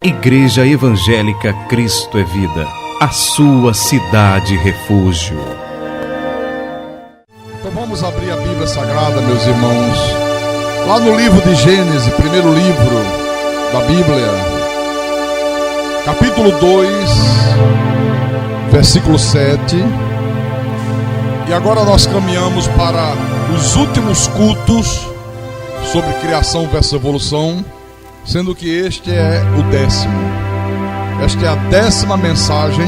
Igreja Evangélica Cristo é Vida, a sua cidade refúgio. Então vamos abrir a Bíblia Sagrada, meus irmãos, lá no livro de Gênesis, primeiro livro da Bíblia, capítulo 2, versículo 7. E agora nós caminhamos para os últimos cultos sobre criação versus evolução, sendo que este é o 10º. Esta é a 10ª mensagem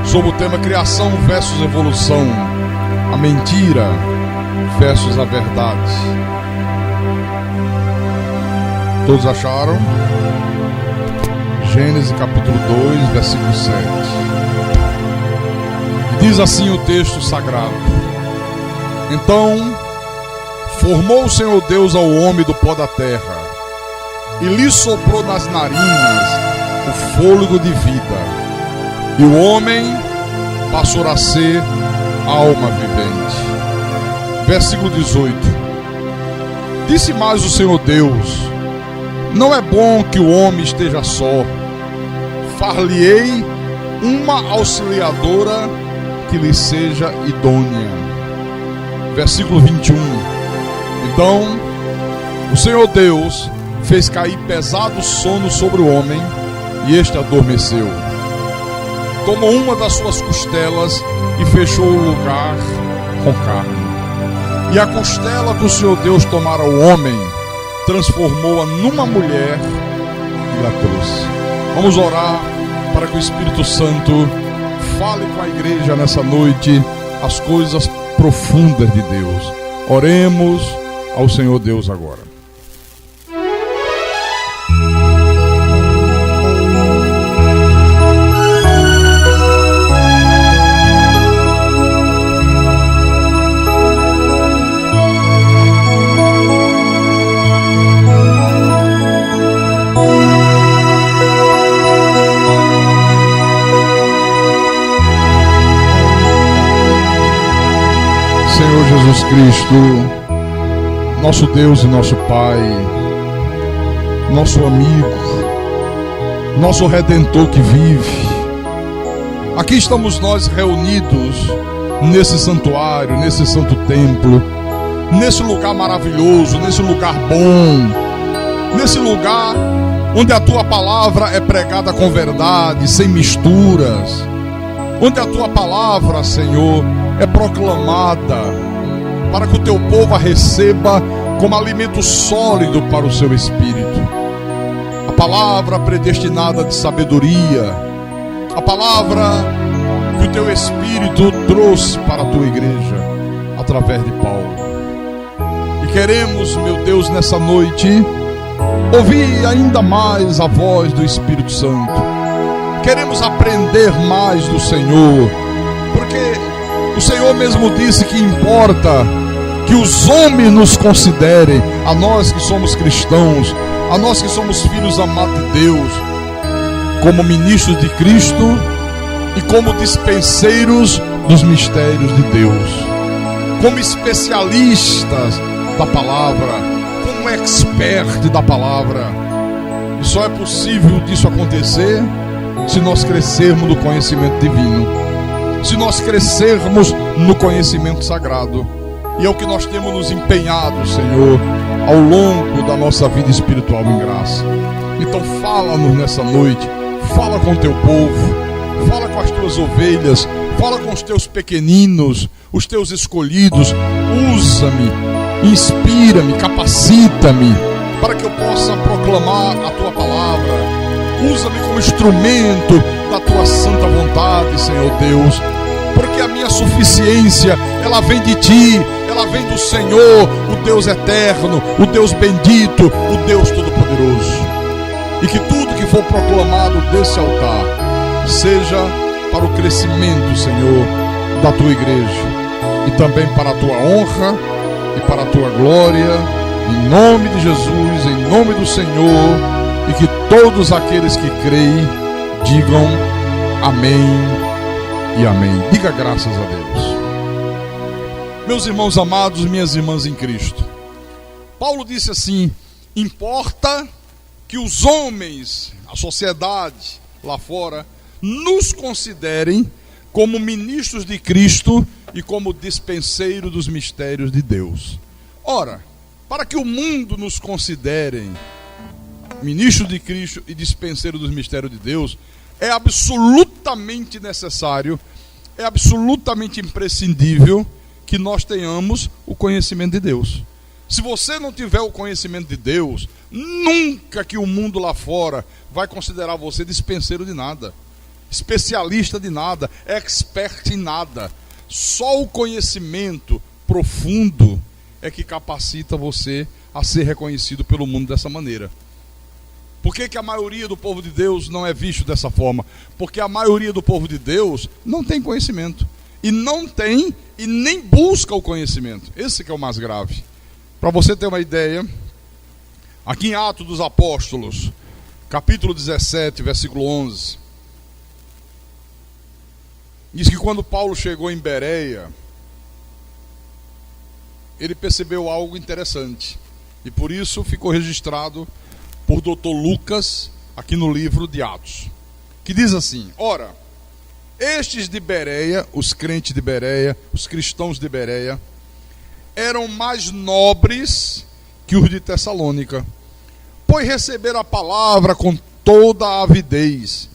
sobre o tema criação versus evolução, a mentira versus a verdade. Todos acharam? Gênesis capítulo 2, versículo 7. E diz assim o texto sagrado: Então formou o Senhor Deus ao homem do pó da terra, e lhe soprou nas narinas o fôlego de vida, e o homem passou a ser alma vivente. Versículo 18. Disse mais o Senhor Deus: Não é bom que o homem esteja só, far-lhe-ei uma auxiliadora que lhe seja idônea. Versículo 21. Então o Senhor Deus fez cair pesado sono sobre o homem, e este adormeceu. Tomou uma das suas costelas e fechou o lugar com carne. E a costela que o Senhor Deus tomara ao homem, transformou-a numa mulher e a trouxe. Vamos orar para que o Espírito Santo fale com a igreja nessa noite as coisas profundas de Deus. Oremos ao Senhor Deus agora. Senhor Jesus Cristo, nosso Deus e nosso Pai, nosso amigo, nosso Redentor que vive, aqui estamos nós reunidos nesse santuário, nesse santo templo, nesse lugar maravilhoso, nesse lugar bom, nesse lugar onde a Tua palavra é pregada com verdade, sem misturas, onde a Tua palavra, Senhor, é proclamada para que o Teu povo a receba como alimento sólido para o seu espírito. A palavra predestinada de sabedoria, a palavra que o Teu Espírito trouxe para a Tua igreja através de Paulo. E queremos, meu Deus, nessa noite ouvir ainda mais a voz do Espírito Santo. Queremos aprender mais do Senhor, porque o Senhor mesmo disse que importa que os homens nos considerem, a nós que somos cristãos, a nós que somos filhos amados de Deus, como ministros de Cristo e como dispenseiros dos mistérios de Deus, como especialistas da palavra, como expert da palavra. E só é possível disso acontecer se nós crescermos no conhecimento divino, se nós crescermos no conhecimento sagrado. E é o que nós temos nos empenhado, Senhor, ao longo da nossa vida espiritual em graça. Então fala-nos nessa noite, fala com o Teu povo, fala com as Tuas ovelhas, fala com os Teus pequeninos, os Teus escolhidos. Usa-me, inspira-me, capacita-me, para que eu possa proclamar a Tua palavra. Usa-me como instrumento da Tua santa vontade, Senhor Deus, porque a minha suficiência, ela vem de Ti, ela vem do Senhor, o Deus eterno, o Deus bendito, o Deus todo-poderoso. E que tudo que for proclamado desse altar seja para o crescimento, Senhor, da Tua igreja, e também para a Tua honra e para a Tua glória, em nome de Jesus, em nome do Senhor. E que todos aqueles que creem digam amém e amém. Diga graças a Deus. Meus irmãos amados, minhas irmãs em Cristo, Paulo disse assim: importa que os homens, a sociedade lá fora, nos considerem como ministros de Cristo e como dispenseiro dos mistérios de Deus. Ora, para que o mundo nos considere ministros de Cristo e dispenseiro dos mistérios de Deus, é absolutamente necessário, é absolutamente imprescindível que nós tenhamos o conhecimento de Deus. Se você não tiver o conhecimento de Deus, nunca que o mundo lá fora vai considerar você dispenseiro de nada, especialista de nada, expert em nada. Só o conhecimento profundo é que capacita você a ser reconhecido pelo mundo dessa maneira. Por que a maioria do povo de Deus não é visto dessa forma? Porque a maioria do povo de Deus não tem conhecimento. E não tem e nem busca o conhecimento. Esse que é o mais grave. Para você ter uma ideia, aqui em Atos dos Apóstolos, capítulo 17, versículo 11, diz que quando Paulo chegou em Bereia, ele percebeu algo interessante. E por isso ficou registrado por Dr. Lucas, aqui no livro de Atos, que diz assim: ora, estes de Bereia, os crentes de Bereia, os cristãos de Bereia, eram mais nobres que os de Tessalônica, pois receberam a palavra com toda a avidez,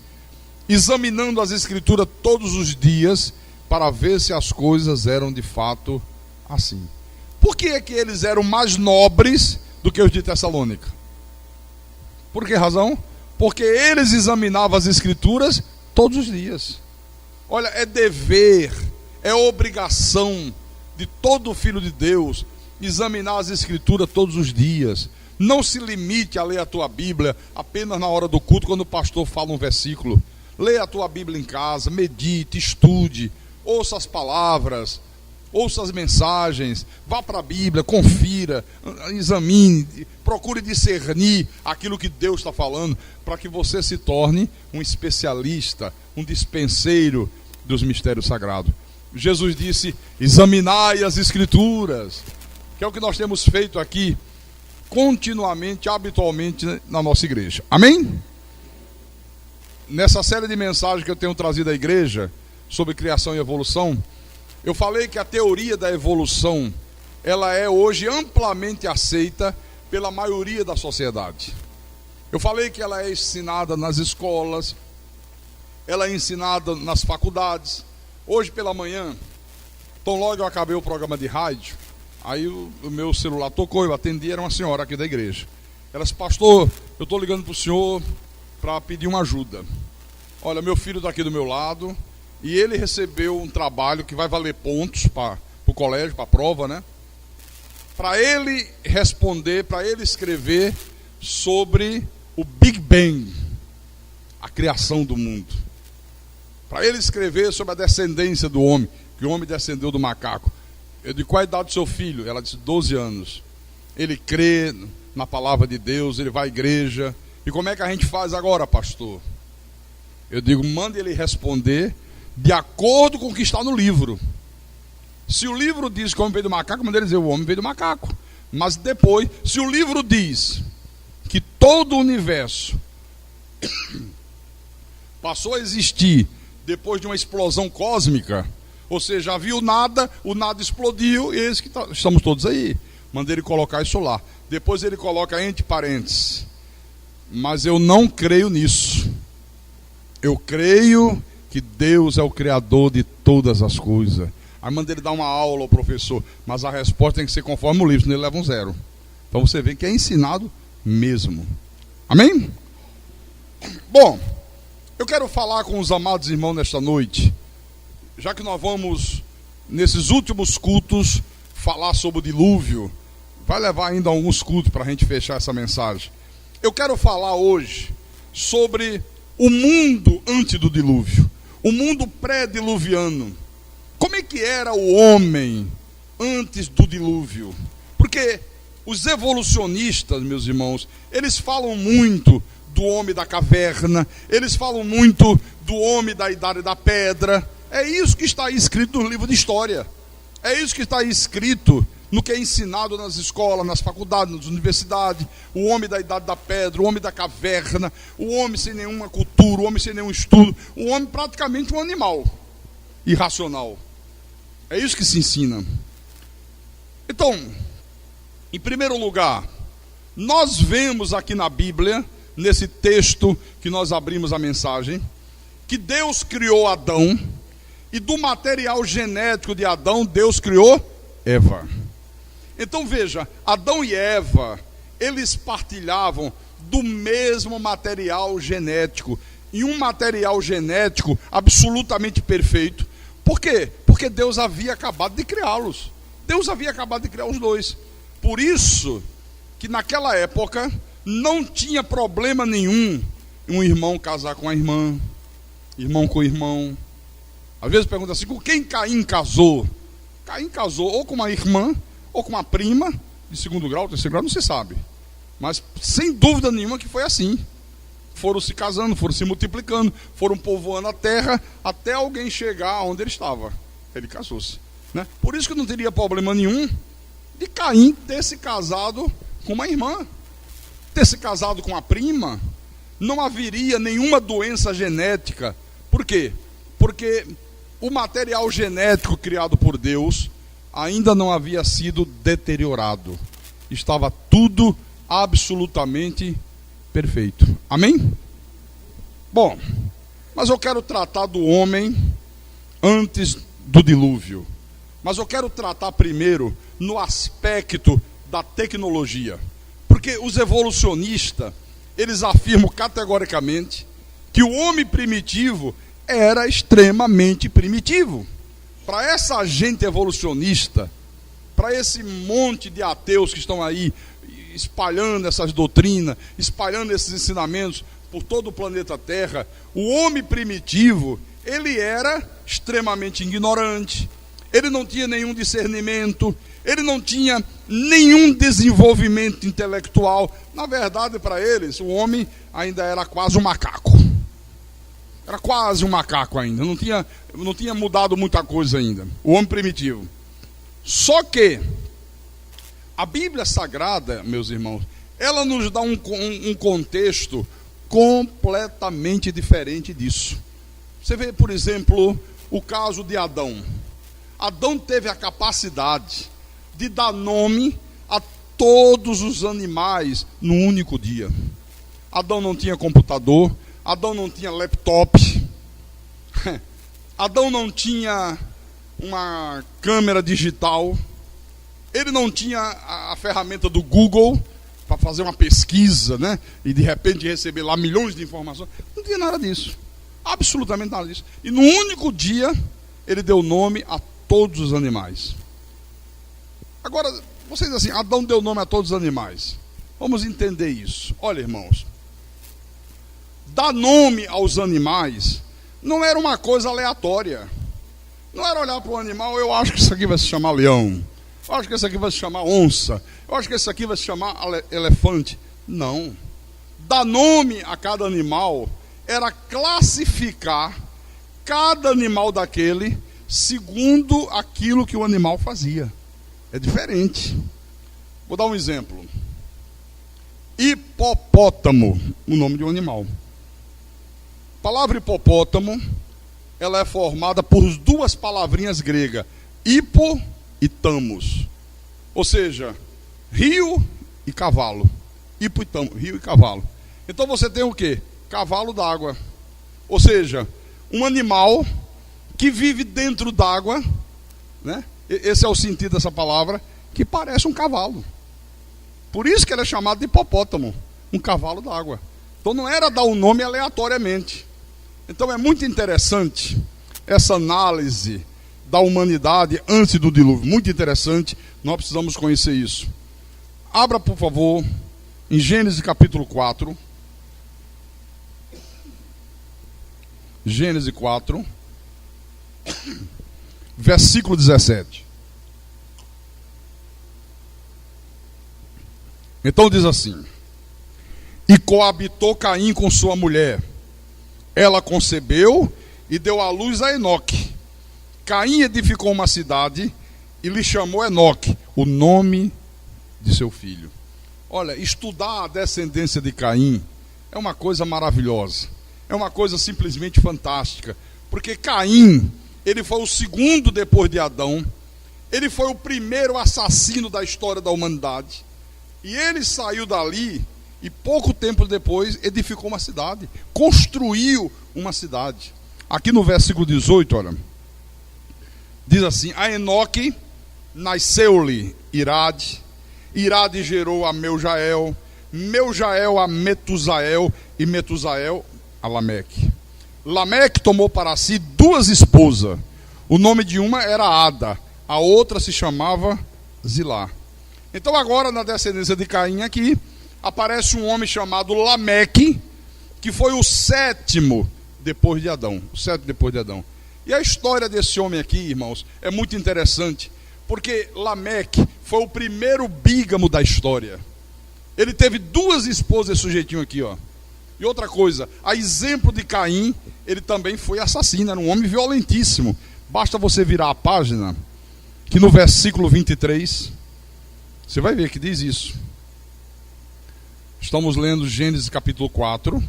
examinando as escrituras todos os dias, para ver se as coisas eram de fato assim. Por que é que eles eram mais nobres do que os de Tessalônica? Por que razão? Porque eles examinavam as escrituras todos os dias. Olha, é dever, é obrigação de todo filho de Deus examinar as escrituras todos os dias. Não se limite a ler a tua Bíblia apenas na hora do culto, quando o pastor fala um versículo. Leia a tua Bíblia em casa, medite, estude, ouça as palavras, ouça as mensagens, vá para a Bíblia, confira, examine, procure discernir aquilo que Deus está falando, para que você se torne um especialista, um dispenseiro dos mistérios sagrados. Jesus disse: examinai as escrituras, que é o que nós temos feito aqui continuamente, habitualmente na nossa igreja. Amém? Nessa série de mensagens que eu tenho trazido à igreja sobre criação e evolução, eu falei que a teoria da evolução, ela é hoje amplamente aceita pela maioria da sociedade. Eu falei que ela é ensinada nas escolas, ela é ensinada nas faculdades. Hoje pela manhã, tão logo eu acabei o programa de rádio, aí o meu celular tocou, eu atendi, era uma senhora aqui da igreja. Ela disse: pastor, eu estou ligando para o senhor para pedir uma ajuda. Olha, meu filho está aqui do meu lado, e ele recebeu um trabalho que vai valer pontos para o colégio, para a prova, né? Para ele responder, para ele escrever sobre o Big Bang, a criação do mundo. Para ele escrever sobre a descendência do homem, que o homem descendeu do macaco. Eu disse: qual a idade do seu filho? Ela disse: 12 anos. Ele crê na palavra de Deus, ele vai à igreja. E como é que a gente faz agora, pastor? Eu digo: mande ele responder de acordo com o que está no livro. Se o livro diz que o homem veio do macaco, manda ele dizer: o homem veio do macaco. Mas depois, se o livro diz que todo o universo passou a existir depois de uma explosão cósmica, ou seja, havia o nada explodiu, e eis que estamos todos aí. Manda ele colocar isso lá. Depois ele coloca entre parênteses: mas eu não creio nisso. Eu creio que Deus é o Criador de todas as coisas. Aí manda ele dar uma aula ao professor, mas a resposta tem que ser conforme o livro, senão ele leva um 0. Então você vê que é ensinado mesmo. Amém? Bom, eu quero falar com os amados irmãos nesta noite, já que nós vamos, nesses últimos cultos, falar sobre o dilúvio. Vai levar ainda alguns cultos para a gente fechar essa mensagem. Eu quero falar hoje sobre o mundo antes do dilúvio, o mundo pré-diluviano. Como é que era o homem antes do dilúvio? Porque os evolucionistas, meus irmãos, eles falam muito do homem da caverna, eles falam muito do homem da idade da pedra. É isso que está escrito no livro de história. É isso que está escrito no que é ensinado nas escolas, nas faculdades, nas universidades, o homem da idade da pedra, o homem da caverna, o homem sem nenhuma cultura, o homem sem nenhum estudo, o homem praticamente um animal irracional. É isso que se ensina. Então, em primeiro lugar, nós vemos aqui na Bíblia, nesse texto que nós abrimos a mensagem, que Deus criou Adão, e do material genético de Adão, Deus criou Eva. Então veja, Adão e Eva, eles partilhavam do mesmo material genético, e um material genético absolutamente perfeito. Por quê? Porque Deus havia acabado de criá-los. Deus havia acabado de criar os dois. Por isso que naquela época não tinha problema nenhum um irmão casar com a irmã, irmão com irmão. Às vezes pergunta assim, com quem Caim casou? Caim casou ou com uma irmã, ou com uma prima, de segundo grau, terceiro grau, não se sabe. Mas sem dúvida nenhuma que foi assim. Foram se casando, foram se multiplicando, foram povoando a terra, até alguém chegar onde ele estava. Ele casou-se, né? Por isso que não teria problema nenhum de Caim ter se casado com uma irmã, ter se casado com uma prima. Não haveria nenhuma doença genética. Por quê? Porque o material genético criado por Deus ainda não havia sido deteriorado. Estava tudo absolutamente perfeito. Amém? Bom, mas eu quero tratar do homem antes do dilúvio. Mas eu quero tratar primeiro no aspecto da tecnologia. Porque os evolucionistas, eles afirmam categoricamente que o homem primitivo era extremamente primitivo. Para essa gente evolucionista, para esse monte de ateus que estão aí espalhando essas doutrinas, espalhando esses ensinamentos por todo o planeta Terra, o homem primitivo, ele era extremamente ignorante, ele não tinha nenhum discernimento, ele não tinha nenhum desenvolvimento intelectual. Na verdade, para eles, o homem ainda era quase um macaco. Era quase um macaco ainda, não tinha mudado muita coisa ainda, o homem primitivo. Só que a Bíblia Sagrada, meus irmãos, ela nos dá um contexto completamente diferente disso. Você vê, por exemplo, o caso de Adão. Adão teve a capacidade de dar nome a todos os animais num único dia. Adão não tinha computador, Adão não tinha laptop, Adão não tinha uma câmera digital, ele não tinha a ferramenta do Google para fazer uma pesquisa, né? E de repente receber lá milhões de informações. Não tinha nada disso, absolutamente nada disso. E no único dia ele deu nome a todos os animais. Agora, vocês assim, Adão deu nome a todos os animais. Vamos entender isso. Olha, irmãos, dar nome aos animais não era uma coisa aleatória. Não era olhar para o animal, eu acho que isso aqui vai se chamar leão, eu acho que isso aqui vai se chamar onça, eu acho que isso aqui vai se chamar elefante. Não. Dar nome a cada animal era classificar cada animal daquele segundo aquilo que o animal fazia. É diferente. Vou dar um exemplo. Hipopótamo, o nome de um animal. A palavra hipopótamo, ela é formada por duas palavrinhas gregas, hipo e tamos. Ou seja, rio e cavalo. Hipo e tamo, rio e cavalo. Então você tem o quê? Cavalo d'água. Ou seja, um animal que vive dentro d'água, né? Esse é o sentido dessa palavra, que parece um cavalo. Por isso que ele é chamado de hipopótamo, um cavalo d'água. Então não era dar o nome aleatoriamente. Então é muito interessante essa análise da humanidade antes do dilúvio. Muito interessante, nós precisamos conhecer isso. Abra, por favor, em Gênesis capítulo 4. Gênesis 4, versículo 17. Então diz assim: e coabitou Caim com sua mulher, ela concebeu e deu à luz a Enoque. Caim edificou uma cidade e lhe chamou Enoque, o nome de seu filho. Olha, estudar a descendência de Caim é uma coisa maravilhosa. É uma coisa simplesmente fantástica. Porque Caim, ele foi o segundo depois de Adão. Ele foi o primeiro assassino da história da humanidade. E ele saiu dali e pouco tempo depois edificou uma cidade. Construiu uma cidade. Aqui no versículo 18, olha. Diz assim: a Enoque nasceu-lhe Irade. Irade gerou a Meujael. Meujael a Metusael. E Metusael a Lameque. Lameque tomou para si 2 esposas. O nome de uma era Ada, a outra se chamava Zilá. Então agora na descendência de Caim aqui, aparece um homem chamado Lameque, que foi o 7º depois de Adão. O 7º depois de Adão. E a história desse homem aqui, irmãos, é muito interessante, porque Lameque foi o primeiro bígamo da história. Ele teve 2 esposas, esse sujeitinho aqui, ó. E outra coisa, a exemplo de Caim, ele também foi assassino, era um homem violentíssimo. Basta você virar a página, que no versículo 23, você vai ver que diz isso. Estamos lendo Gênesis capítulo 4,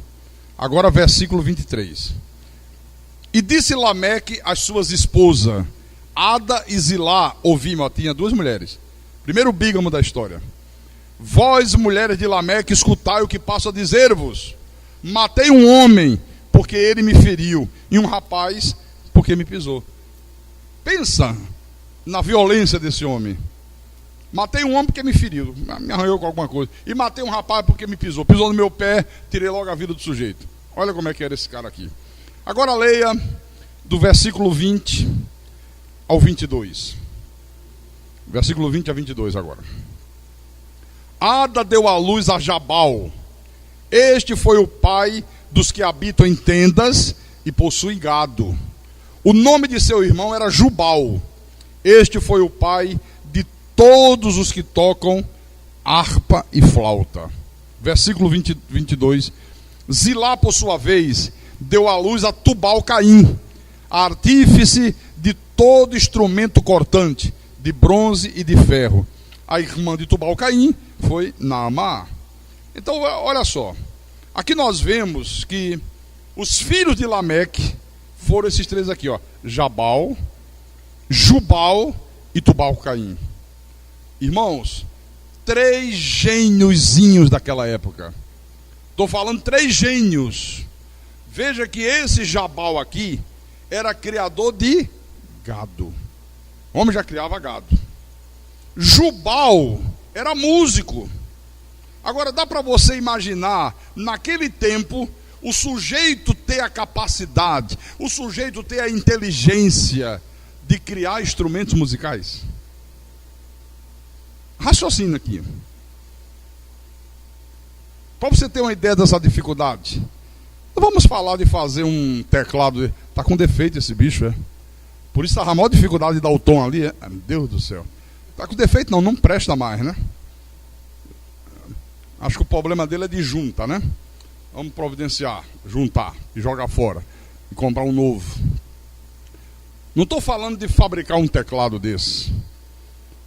agora versículo 23. E disse Lameque às suas esposas, Ada e Zilá, ouvimos, tinha 2 mulheres. Primeiro bígamo da história. Vós, mulheres de Lameque, escutai o que passo a dizer-vos. Matei um homem, porque ele me feriu, e um rapaz, porque me pisou. Pensa na violência desse homem. Matei um homem porque me feriu, me arranhou com alguma coisa. E matei um rapaz porque me pisou. Pisou no meu pé, tirei logo a vida do sujeito. Olha como é que era esse cara aqui. Agora leia do versículo 20 ao 22. Versículo 20 a 22 agora. Ada deu à luz a Jabal. Este foi o pai dos que habitam em tendas e possuem gado. O nome de seu irmão era Jubal. Este foi o pai de todos os que tocam harpa e flauta. Versículo 22. Zilá, por sua vez, deu à luz a Tubal-Caim, artífice de todo instrumento cortante, de bronze e de ferro. A irmã de Tubal-Caim foi Naamá. Então, olha só. Aqui nós vemos que os filhos de Lameque foram esses 3 aqui, ó. Jabal, Jubal e Tubal-Caim. Irmãos, 3 gêniozinhos daquela época. Estou falando 3 gênios. Veja que esse Jabal aqui era criador de gado. O homem já criava gado. Jubal era músico. Agora dá para você imaginar, naquele tempo, o sujeito ter a capacidade, o sujeito ter a inteligência de criar instrumentos musicais? Raciocina aqui. Para você ter uma ideia dessa dificuldade. Não vamos falar de fazer um teclado. Está com defeito esse bicho, é? Por isso estava a maior dificuldade de dar o tom ali, é? Meu Deus do céu. Está com defeito não presta mais, né? Acho que o problema dele é de junta, né? Vamos providenciar, juntar e jogar fora. E comprar um novo. Não estou falando de fabricar um teclado desse.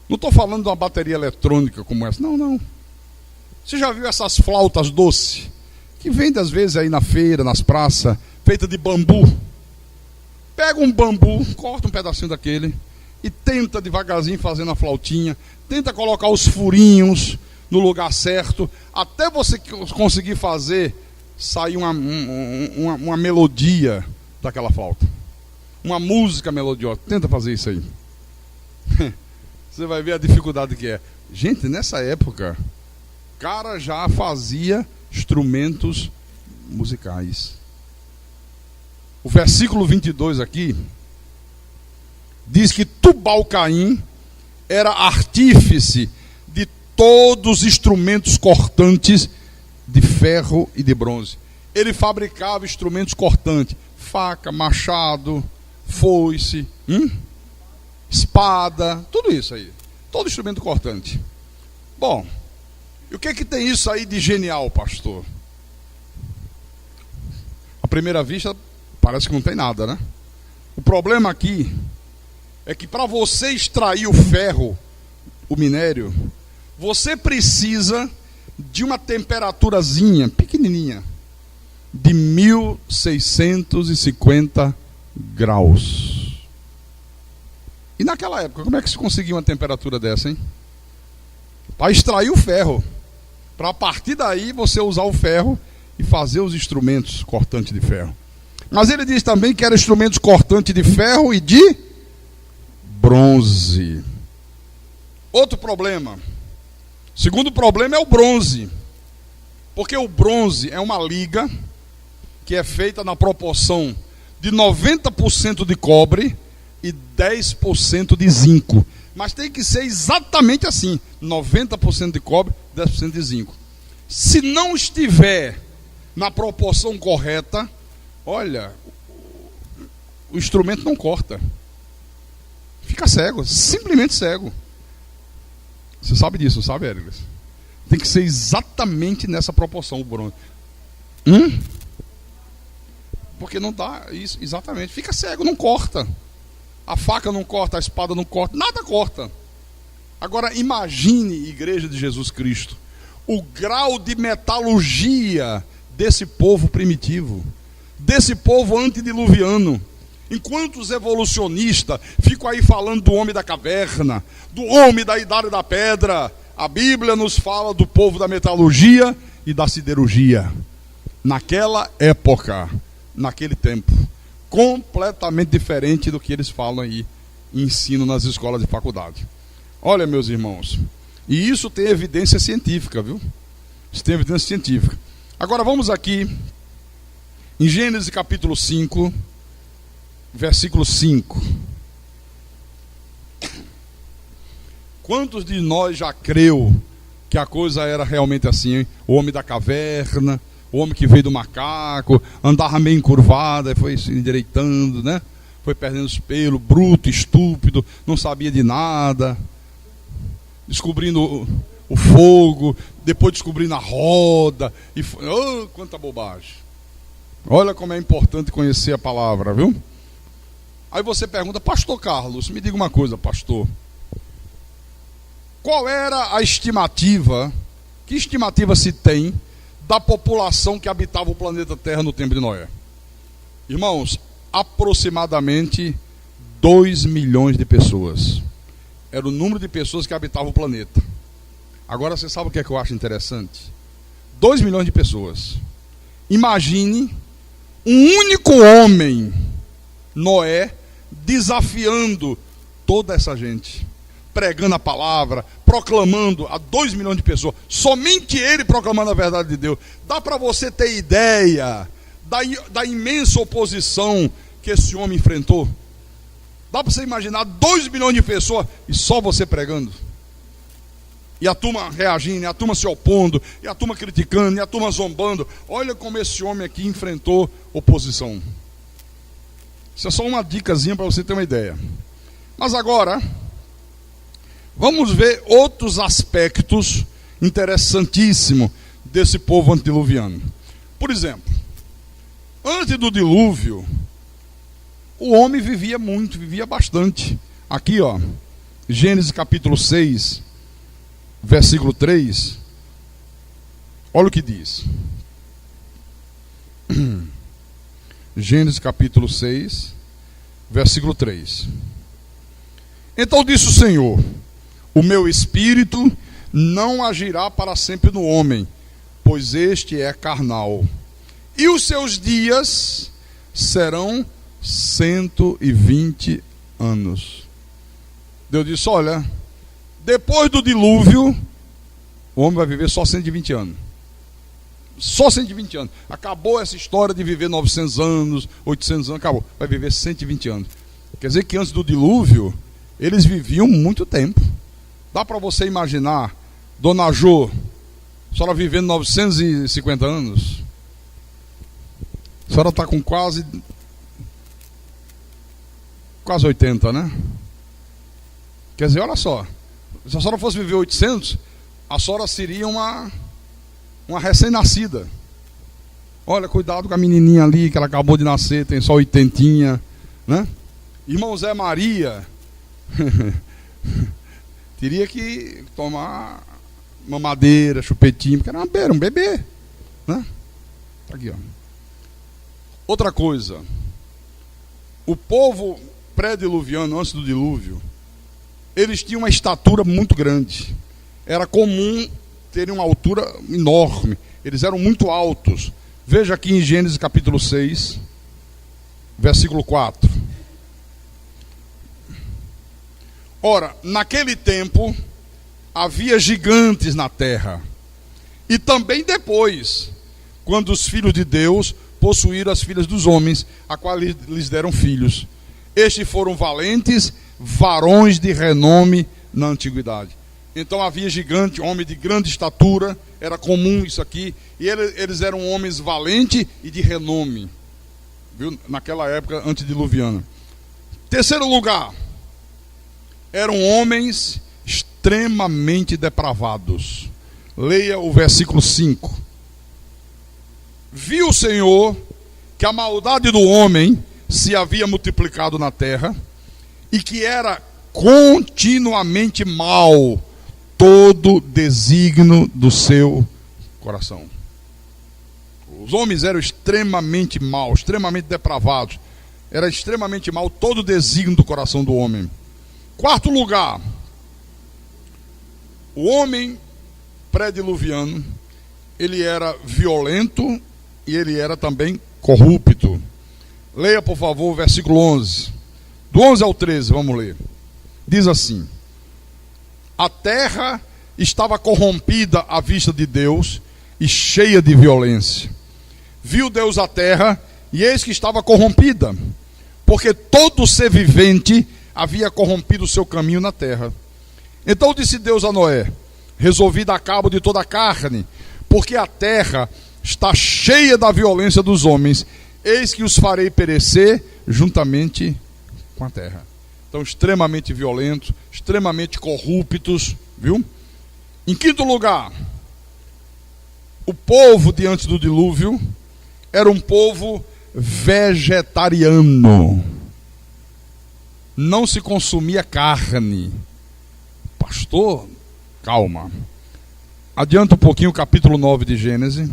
Não estou falando de uma bateria eletrônica como essa. Não. Você já viu essas flautas doces? Que vende às vezes aí na feira, nas praças, feita de bambu. Pega um bambu, corta um pedacinho daquele e tenta devagarzinho fazendo a flautinha. Tenta colocar os furinhos no lugar certo, até você conseguir fazer sair uma melodia daquela flauta. Uma música melodiosa. Tenta fazer isso aí. Você vai ver a dificuldade que é. Gente, nessa época, o cara já fazia instrumentos musicais. O versículo 22 aqui diz que Tubal-Caim era artífice de todos os instrumentos cortantes de ferro e de bronze. Ele fabricava instrumentos cortantes, faca, machado, foice, espada, tudo isso aí. Todo instrumento cortante. Bom, e o que tem isso aí de genial, pastor? À primeira vista, parece que não tem nada, né? O problema aqui é que para você extrair o ferro o minério, você precisa de uma temperaturazinha pequenininha de 1650 graus. E naquela época, como é que se conseguia uma temperatura dessa, hein? Para extrair o ferro, para a partir daí você usar o ferro e fazer os instrumentos cortantes de ferro. Mas ele diz também que eram instrumentos cortantes de ferro e de bronze. Outro problema. Segundo problema é o bronze. Porque o bronze é uma liga que é feita na proporção de 90% de cobre e 10% de zinco. Mas tem que ser exatamente assim: 90% de cobre, 10% de zinco. Se não estiver na proporção correta, olha, o instrumento não corta. Fica cego, simplesmente cego. Você sabe disso, sabe, Éricles? Tem que ser exatamente nessa proporção o bronze. Porque não dá isso, exatamente. Fica cego, não corta. A faca não corta, a espada não corta, nada corta. Agora imagine, Igreja de Jesus Cristo, o grau de metalurgia desse povo primitivo, desse povo antediluviano. Enquanto os evolucionistas ficam aí falando do homem da caverna, do homem da idade da pedra, a Bíblia nos fala do povo da metalurgia e da siderurgia. Naquela época, naquele tempo, completamente diferente do que eles falam aí e ensinam nas escolas de faculdade. Olha, meus irmãos, e isso tem evidência científica, viu? Isso tem evidência científica. Agora vamos aqui em Gênesis capítulo 5, versículo 5. Quantos de nós já creu que a coisa era realmente assim, hein? O homem da caverna, o homem que veio do macaco, andava meio encurvado, foi se endireitando, né? Foi perdendo os pelos, bruto, estúpido, não sabia de nada, descobrindo o fogo, depois descobrindo a roda, e oh, quanta bobagem. Olha como é importante conhecer a palavra, viu? Aí você pergunta: pastor Carlos, me diga uma coisa, pastor. Qual era a estimativa, que estimativa se tem da população que habitava o planeta Terra no tempo de Noé? Irmãos, aproximadamente 2 milhões de pessoas. Era o número de pessoas que habitavam o planeta. Agora você sabe o que é que eu acho interessante? 2 milhões de pessoas. Imagine um único homem, Noé, desafiando toda essa gente, pregando a palavra, proclamando a 2 milhões de pessoas, somente ele proclamando a verdade de Deus. Dá para você ter ideia da imensa oposição que esse homem enfrentou? Dá para você imaginar 2 milhões de pessoas e só você pregando? E a turma reagindo, e a turma se opondo, e a turma criticando, e a turma zombando. Olha como esse homem aqui enfrentou oposição. Isso é só uma dicasinha para você ter uma ideia. Mas agora, vamos ver outros aspectos interessantíssimos desse povo antediluviano. Por exemplo, antes do dilúvio, o homem vivia muito, vivia bastante. Aqui, ó, Gênesis capítulo 6, versículo 3. Olha o que diz. Gênesis capítulo 6, versículo 3. Então disse o Senhor: o meu espírito não agirá para sempre no homem, pois este é carnal, e os seus dias serão 120 anos. Deus disse: olha, depois do dilúvio, o homem vai viver só 120 anos. Só 120 anos. Acabou essa história de viver 900 anos, 800 anos, acabou. Vai viver 120 anos. Quer dizer que antes do dilúvio, eles viviam muito tempo. Dá para você imaginar Dona Jô, a senhora vivendo 950 anos? A senhora está com quase 80, né? Quer dizer, olha só, se a senhora fosse viver 800, a senhora seria uma recém-nascida. Olha, cuidado com a menininha ali, que ela acabou de nascer, tem só 80, né? Irmão Zé Maria Teria que tomar mamadeira, chupetinho, porque era um bebê, né? Aqui, ó. Outra coisa, o povo pré-diluviano, antes do dilúvio, eles tinham uma estatura muito grande. Era comum terem uma altura enorme. Eles eram muito altos. Veja aqui em Gênesis capítulo 6, versículo 4. Ora, naquele tempo havia gigantes na terra. E também depois, quando os filhos de Deus possuíram as filhas dos homens, a quais lhes deram filhos. Estes foram valentes, varões de renome na antiguidade. Então havia gigante, homem de grande estatura, era comum isso aqui, e eles eram homens valentes e de renome, viu? Naquela época antediluviana. Terceiro lugar, eram homens extremamente depravados. Leia o versículo 5. Viu o Senhor que a maldade do homem se havia multiplicado na terra, e que era continuamente mal todo desígnio do seu coração. Os homens eram extremamente maus, extremamente depravados. Era extremamente mal todo desígnio do coração do homem. Quarto lugar, o homem pré-diluviano, ele era violento e ele era também corrupto. Leia, por favor, o versículo 11. Do 11 ao 13, vamos ler. Diz assim: a terra estava corrompida à vista de Deus e cheia de violência. Viu Deus a terra, e eis que estava corrompida, porque todo ser vivente havia corrompido o seu caminho na terra. Então disse Deus a Noé: resolvi dar cabo de toda a carne, porque a terra está cheia da violência dos homens. Eis que os farei perecer juntamente com a terra. Então, extremamente violentos, extremamente corruptos, viu? Em quinto lugar, o povo de antes do dilúvio era um povo vegetariano. Não se consumia carne. Pastor, calma. Adianta um pouquinho o capítulo 9 de Gênesis.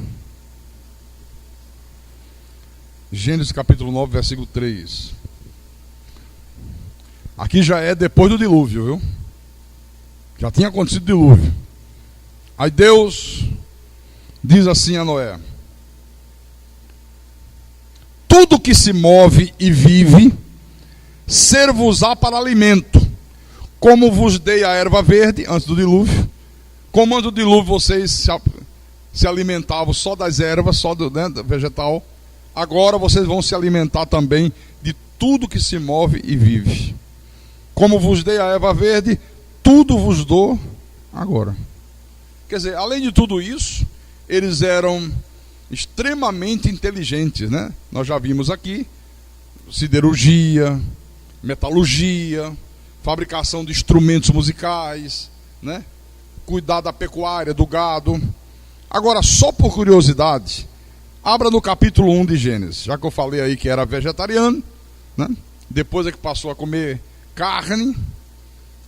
Gênesis capítulo 9, versículo 3. Aqui já é depois do dilúvio, viu? Já tinha acontecido o dilúvio. Aí Deus diz assim a Noé: tudo que se move e vive, ser-vos-á para alimento, como vos dei a erva verde antes do dilúvio. Como antes do dilúvio vocês se alimentavam só das ervas, só do vegetal, agora vocês vão se alimentar também de tudo que se move e vive. Como vos dei a erva verde, tudo vos dou agora. Quer dizer, além de tudo isso, eles eram extremamente inteligentes, né? Nós já vimos aqui siderurgia, metalurgia, fabricação de instrumentos musicais, né? Cuidar da pecuária, do gado. Agora, só por curiosidade, abra no capítulo 1 de Gênesis, já que eu falei aí que era vegetariano, né? Depois é que passou a comer carne.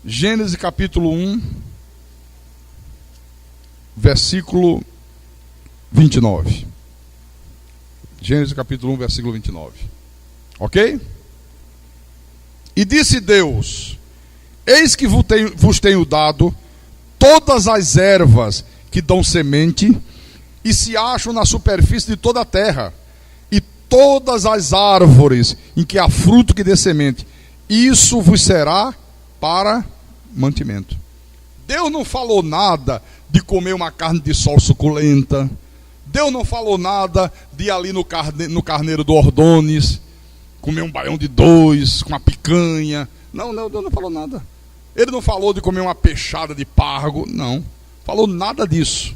Gênesis capítulo 1, versículo 29. Gênesis capítulo 1, versículo 29. Ok? E disse Deus: eis que vos tenho dado todas as ervas que dão semente e se acham na superfície de toda a terra, e todas as árvores em que há fruto que dê semente. Isso vos será para mantimento. Deus não falou nada de comer uma carne de sol suculenta. Deus não falou nada de ir ali no carneiro do Ordones, comer um baião de 2, com uma picanha. Não, Deus não falou nada. Ele não falou de comer uma peixada de pargo, não. Falou nada disso.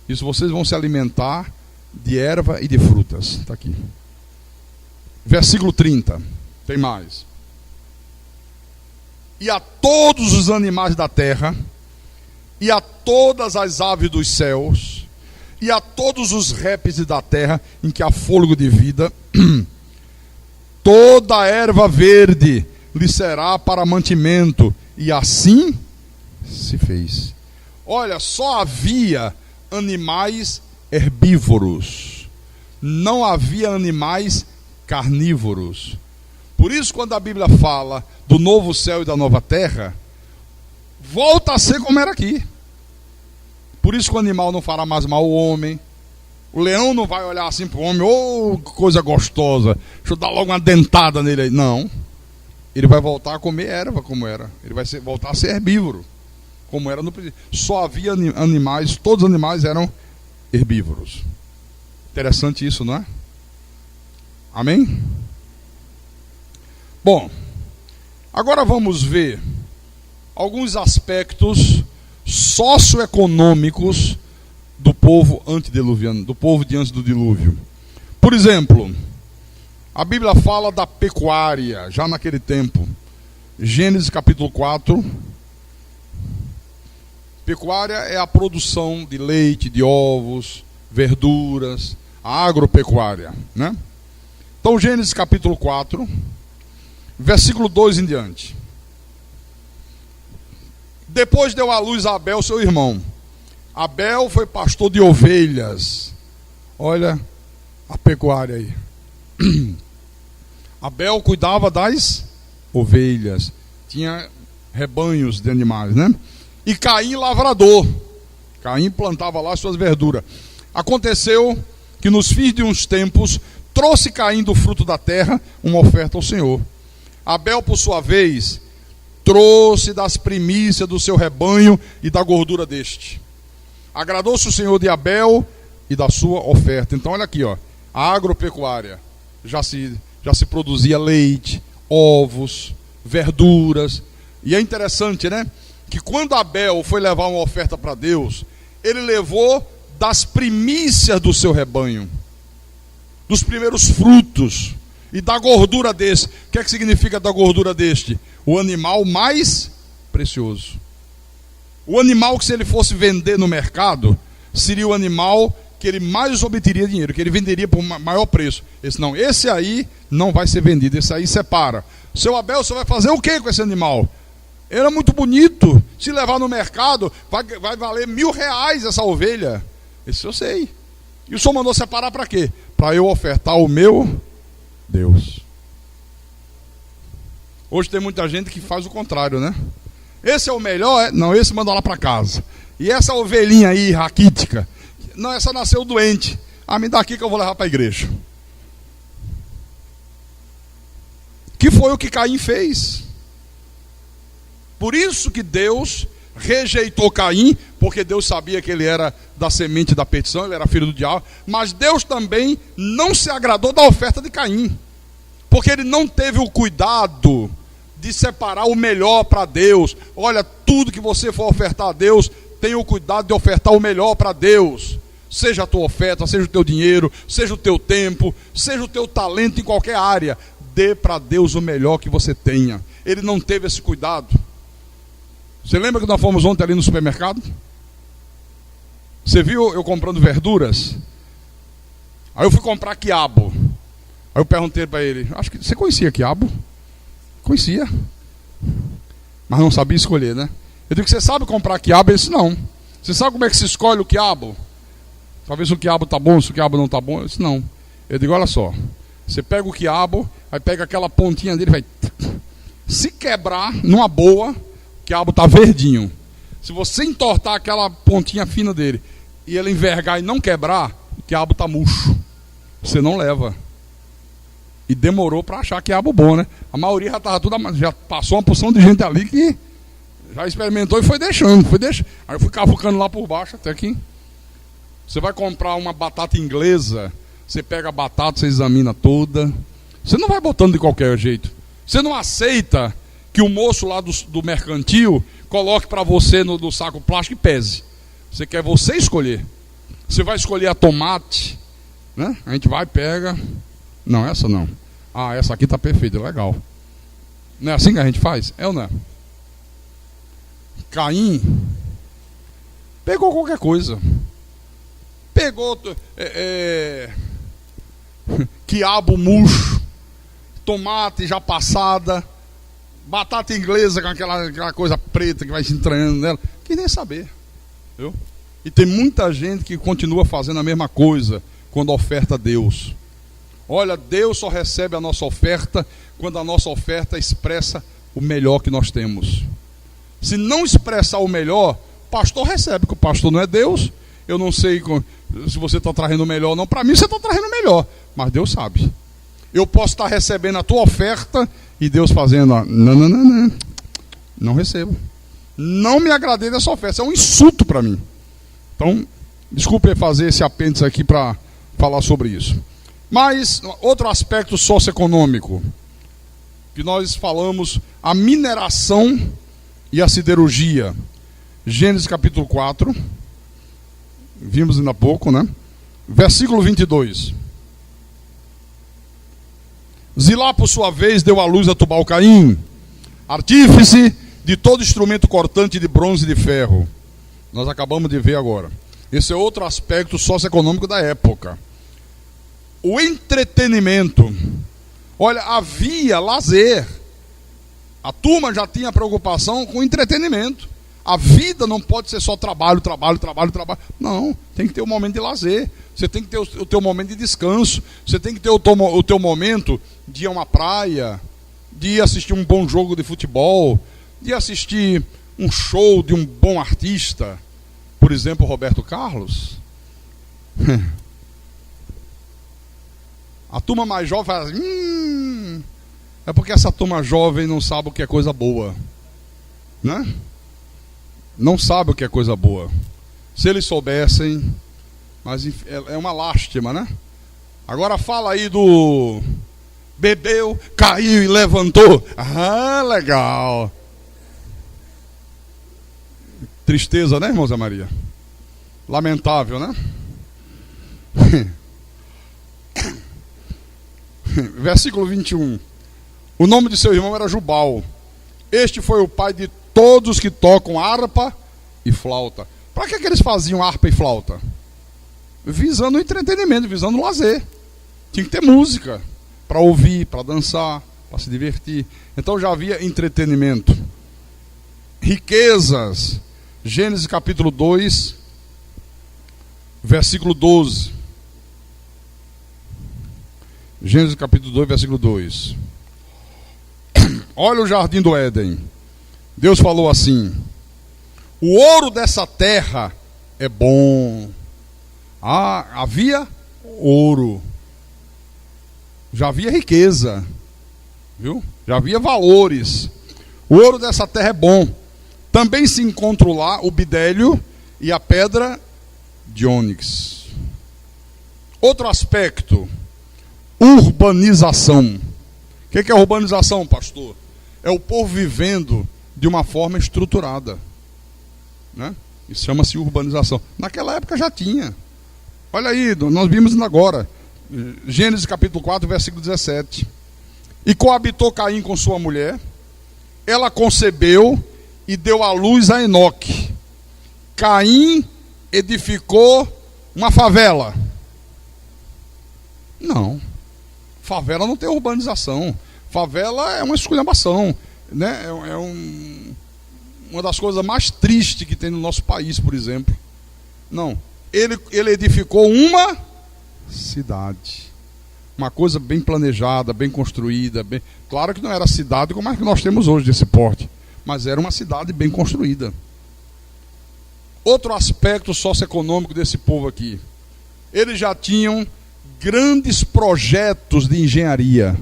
Isso vocês vão se alimentar de erva e de frutas. Está aqui. Versículo 30. Tem mais. E a todos os animais da terra, e a todas as aves dos céus, e a todos os répteis da terra, em que há fôlego de vida, toda a erva verde lhe será para mantimento, e assim se fez. Olha, só havia animais herbívoros, não havia animais carnívoros. Por isso, quando a Bíblia fala do novo céu e da nova terra, volta a ser como era aqui. Por isso que o animal não fará mais mal ao homem. O leão não vai olhar assim para o homem, oh, coisa gostosa, deixa eu dar logo uma dentada nele aí. Não. Ele vai voltar a comer erva como era. Ele vai voltar a ser herbívoro, como era no princípio. Só havia animais, todos os animais eram herbívoros. Interessante isso, não é? Amém? Bom, agora vamos ver alguns aspectos socioeconômicos do povo antediluviano, do povo de antes do dilúvio. Por exemplo, a Bíblia fala da pecuária, já naquele tempo. Gênesis capítulo 4. Pecuária é a produção de leite, de ovos, verduras, a agropecuária, né? Então, Gênesis capítulo 4, versículo 2 em diante. Depois deu à luz a Abel, seu irmão. Abel foi pastor de ovelhas. Olha a pecuária aí. Abel cuidava das ovelhas. Tinha rebanhos de animais, né? E Caim lavrador. Caim plantava lá suas verduras. Aconteceu que nos fins de uns tempos trouxe Caim do fruto da terra uma oferta ao Senhor. Abel, por sua vez, trouxe das primícias do seu rebanho e da gordura deste. Agradou-se o Senhor de Abel e da sua oferta. Então olha aqui, ó, a agropecuária já se produzia leite, ovos, verduras. E é interessante, né, que quando Abel foi levar uma oferta para Deus, ele levou das primícias do seu rebanho, dos primeiros frutos e da gordura deste. O que é que significa da gordura deste? O animal mais precioso. O animal que, se ele fosse vender no mercado, seria o animal que ele mais obteria dinheiro, que ele venderia por maior preço. Esse aí não vai ser vendido, esse aí separa. Seu Abel, você vai fazer o que com esse animal? Ele é muito bonito, se levar no mercado, vai valer R$1.000 essa ovelha. Esse eu sei. E o Senhor mandou separar para quê? Para eu ofertar o meu Deus. Hoje tem muita gente que faz o contrário, né? Esse é o melhor? Não, esse manda lá para casa. E essa ovelhinha aí, raquítica, não, essa nasceu doente. Ah, me dá aqui que eu vou levar para a igreja. Que foi o que Caim fez. Por isso que Deus rejeitou Caim, porque Deus sabia que ele era da semente da perdição, ele era filho do diabo. Mas Deus também não se agradou da oferta de Caim, porque ele não teve o cuidado de separar o melhor para Deus. Olha, tudo que você for ofertar a Deus, tenha o cuidado de ofertar o melhor para Deus. Seja a tua oferta, seja o teu dinheiro, seja o teu tempo, seja o teu talento em qualquer área. Dê para Deus o melhor que você tenha. Ele não teve esse cuidado. Você lembra que nós fomos ontem ali no supermercado? Você viu eu comprando verduras? Aí eu fui comprar quiabo. Aí eu perguntei para ele, acho que você conhecia quiabo? Conhecia, mas não sabia escolher, né? Eu digo, você sabe comprar quiabo? Ele disse, não. Você sabe como é que se escolhe o quiabo? Talvez o quiabo está bom, se o quiabo não está bom. Eu disse, não. Eu digo, olha só, você pega o quiabo, aí pega aquela pontinha dele, vai... Se quebrar numa boa, o quiabo está verdinho. Se você entortar aquela pontinha fina dele e ele envergar e não quebrar, o quiabo está murcho. Você não leva. E demorou para achar quiabo bom, né? A maioria já estava tudo, já passou uma porção de gente ali que já experimentou e foi deixando. Aí eu fui cavucando lá por baixo até que... Você vai comprar uma batata inglesa, você pega a batata, você examina toda. Você não vai botando de qualquer jeito. Você não aceita que o moço lá do mercantil coloque para você no saco plástico e pese. Você quer você escolher. Você vai escolher a tomate, né? A gente vai, pega... Não, essa não. Ah, essa aqui está perfeita, legal. Não é assim que a gente faz? É ou não é? Caim pegou qualquer coisa. Pegou quiabo murcho, tomate já passada, batata inglesa com aquela coisa preta que vai se entranhando nela, que nem saber, viu? E tem muita gente que continua fazendo a mesma coisa quando oferta a Deus. Olha, Deus só recebe a nossa oferta quando a nossa oferta expressa o melhor que nós temos. Se não expressar o melhor, o pastor recebe, porque o pastor não é Deus. Eu não sei se você está trazendo o melhor ou não. Para mim você está trazendo o melhor, mas Deus sabe. Eu posso estar recebendo a tua oferta e Deus fazendo, não recebo. Não me agradei dessa oferta, isso é um insulto para mim. Então, desculpe fazer esse apêndice aqui para falar sobre isso. Mas, outro aspecto socioeconômico, que nós falamos, a mineração e a siderurgia. Gênesis capítulo 4, vimos ainda há pouco, né? Versículo 22. Zilá, por sua vez, deu à luz a Tubal-Caim, artífice de todo instrumento cortante de bronze e de ferro. Nós acabamos de ver agora. Esse é outro aspecto socioeconômico da época. O entretenimento. Olha, havia lazer. A turma já tinha preocupação com o entretenimento. A vida não pode ser só trabalho, trabalho, trabalho, trabalho. Não, tem que ter um momento de lazer. Você tem que ter o teu momento de descanso. Você tem que ter o teu momento de ir a uma praia, de ir assistir um bom jogo de futebol, de assistir um show de um bom artista, por exemplo, Roberto Carlos. A turma mais jovem fala assim, é porque essa turma jovem não sabe o que é coisa boa, né? Não sabe o que é coisa boa. Se eles soubessem, mas é uma lástima, né? Agora fala aí do bebeu, caiu e levantou. Ah, legal. Tristeza, né, irmã Zé Maria? Lamentável, né? Versículo 21. O nome de seu irmão era Jubal. Este foi o pai de todos que tocam harpa e flauta. Para que eles faziam harpa e flauta? Visando o entretenimento, visando o lazer. Tinha que ter música para ouvir, para dançar, para se divertir. Então já havia entretenimento. Riquezas. Gênesis capítulo 2, versículo 12. Gênesis capítulo 2, versículo 2. Olha o jardim do Éden. Deus falou assim: o ouro dessa terra é bom. Ah, havia ouro. Já havia riqueza. Viu? Já havia valores. O ouro dessa terra é bom. Também se encontra lá o bidélio e a pedra de ônix. Outro aspecto, urbanização. O que é urbanização, pastor? É o povo vivendo de uma forma estruturada, né? Isso chama-se urbanização. Naquela época já tinha. Olha aí, nós vimos agora. Gênesis capítulo 4, versículo 17. E coabitou Caim com sua mulher. Ela concebeu e deu à luz a Enoque. Caim edificou uma favela. Não. Favela não tem urbanização. Favela é uma esculhambação, né? Uma das coisas mais tristes que tem no nosso país, por exemplo. Não. Ele edificou uma cidade. Uma coisa bem planejada, bem construída. Claro que não era cidade como a que nós temos hoje desse porte, mas era uma cidade bem construída. Outro aspecto socioeconômico desse povo aqui. Eles já tinham grandes projetos de engenharia.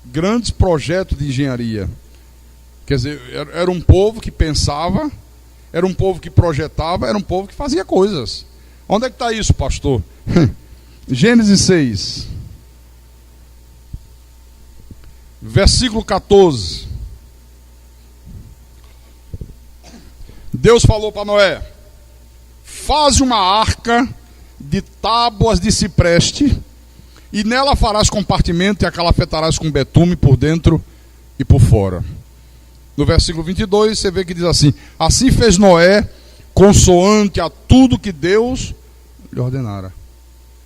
Grandes projetos de engenharia. Quer dizer, era um povo que pensava, era um povo que projetava, era um povo que fazia coisas. Onde é que está isso, pastor? Gênesis 6. Versículo 14. Deus falou para Noé: faz uma arca de tábuas de cipreste, e nela farás compartimento e a calafetarás com betume por dentro e por fora. No versículo 22 você vê que diz assim: assim fez Noé, consoante a tudo que Deus lhe ordenara.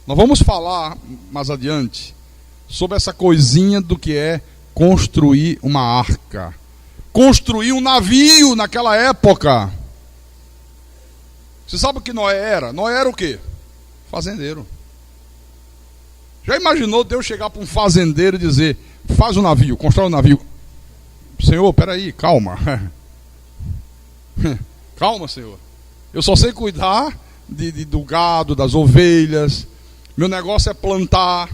Nós vamos falar mais adiante sobre essa coisinha do que é construir uma arca. Construir um navio naquela época. Você sabe o que Noé era? Noé era o quê? Fazendeiro. Já imaginou Deus chegar para um fazendeiro e dizer: faz um navio, constrói um navio. Senhor, peraí, calma. Calma, Senhor. Eu só sei cuidar do gado, das ovelhas. Meu negócio é plantar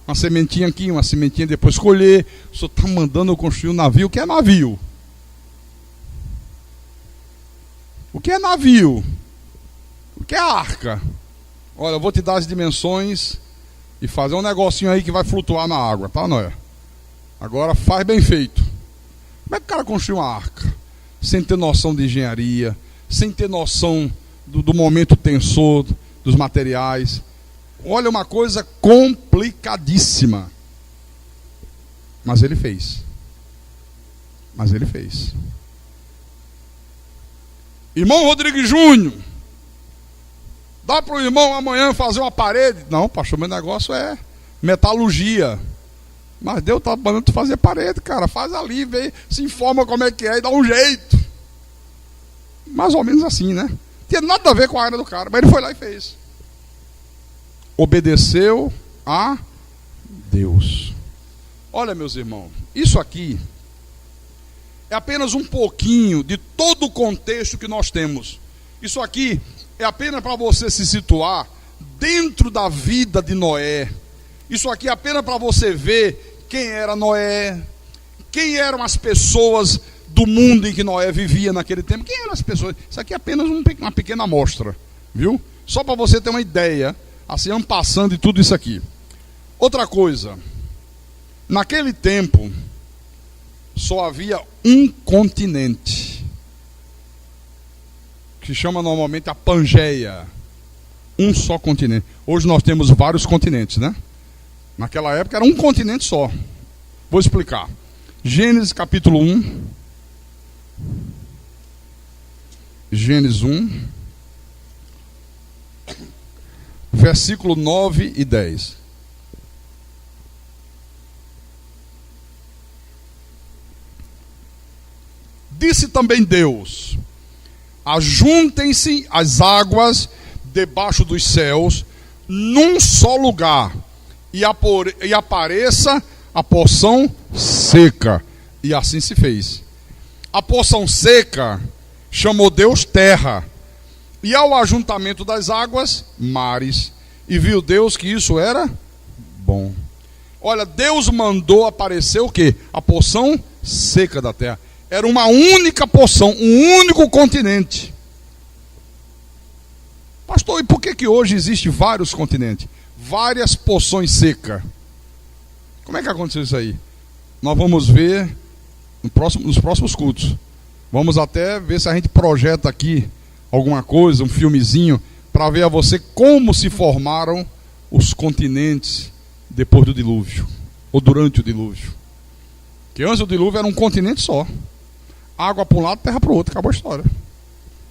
uma sementinha aqui, uma sementinha depois colher. O Senhor está mandando eu construir um navio. O que é navio? O que é navio? O que é arca? Olha, eu vou te dar as dimensões e fazer um negocinho aí que vai flutuar na água, tá, Noé? Agora faz bem feito. Como é que o cara construiu uma arca? Sem ter noção de engenharia, sem ter noção do momento tensor, dos materiais. Olha, uma coisa complicadíssima. Mas ele fez. Irmão Rodrigues Júnior, dá para o irmão amanhã fazer uma parede? Não, pastor, meu negócio é metalurgia. Mas Deus está mandando tu fazer parede, cara. Faz ali, vê, se informa como é que é e dá um jeito. Mais ou menos assim, né? Tinha nada a ver com a área do cara, mas ele foi lá e fez. Obedeceu a Deus. Olha, meus irmãos, isso aqui é apenas um pouquinho de todo o contexto que nós temos. Isso aqui é apenas para você se situar dentro da vida de Noé. Isso aqui é apenas para você ver quem era Noé, quem eram as pessoas do mundo em que Noé vivia naquele tempo. Quem eram as pessoas? Isso aqui é apenas uma pequena amostra, viu? Só para você ter uma ideia, assim, vamos passando de tudo isso aqui. Outra coisa, naquele tempo só havia um continente, que se chama normalmente a Pangeia. Um só continente. Hoje nós temos vários continentes, né? Naquela época era um continente só. Vou explicar. Gênesis capítulo 1. Gênesis 1. Versículo 9 e 10. Disse também Deus: ajuntem-se as águas debaixo dos céus num só lugar, e apareça a porção seca. E assim se fez. A porção seca chamou Deus terra, e ao ajuntamento das águas, mares. E viu Deus que isso era bom. Olha, Deus mandou aparecer o quê? A porção seca da terra. Era uma única porção, um único continente. Pastor, e por que hoje existe vários continentes? Várias porções secas. Como é que aconteceu isso aí? Nós vamos ver nos próximos cultos. Vamos até ver se a gente projeta aqui alguma coisa, um filmezinho, para ver a você como se formaram os continentes depois do dilúvio, ou durante o dilúvio. Que antes do dilúvio era um continente só. Água para um lado, terra para o outro, acabou a história.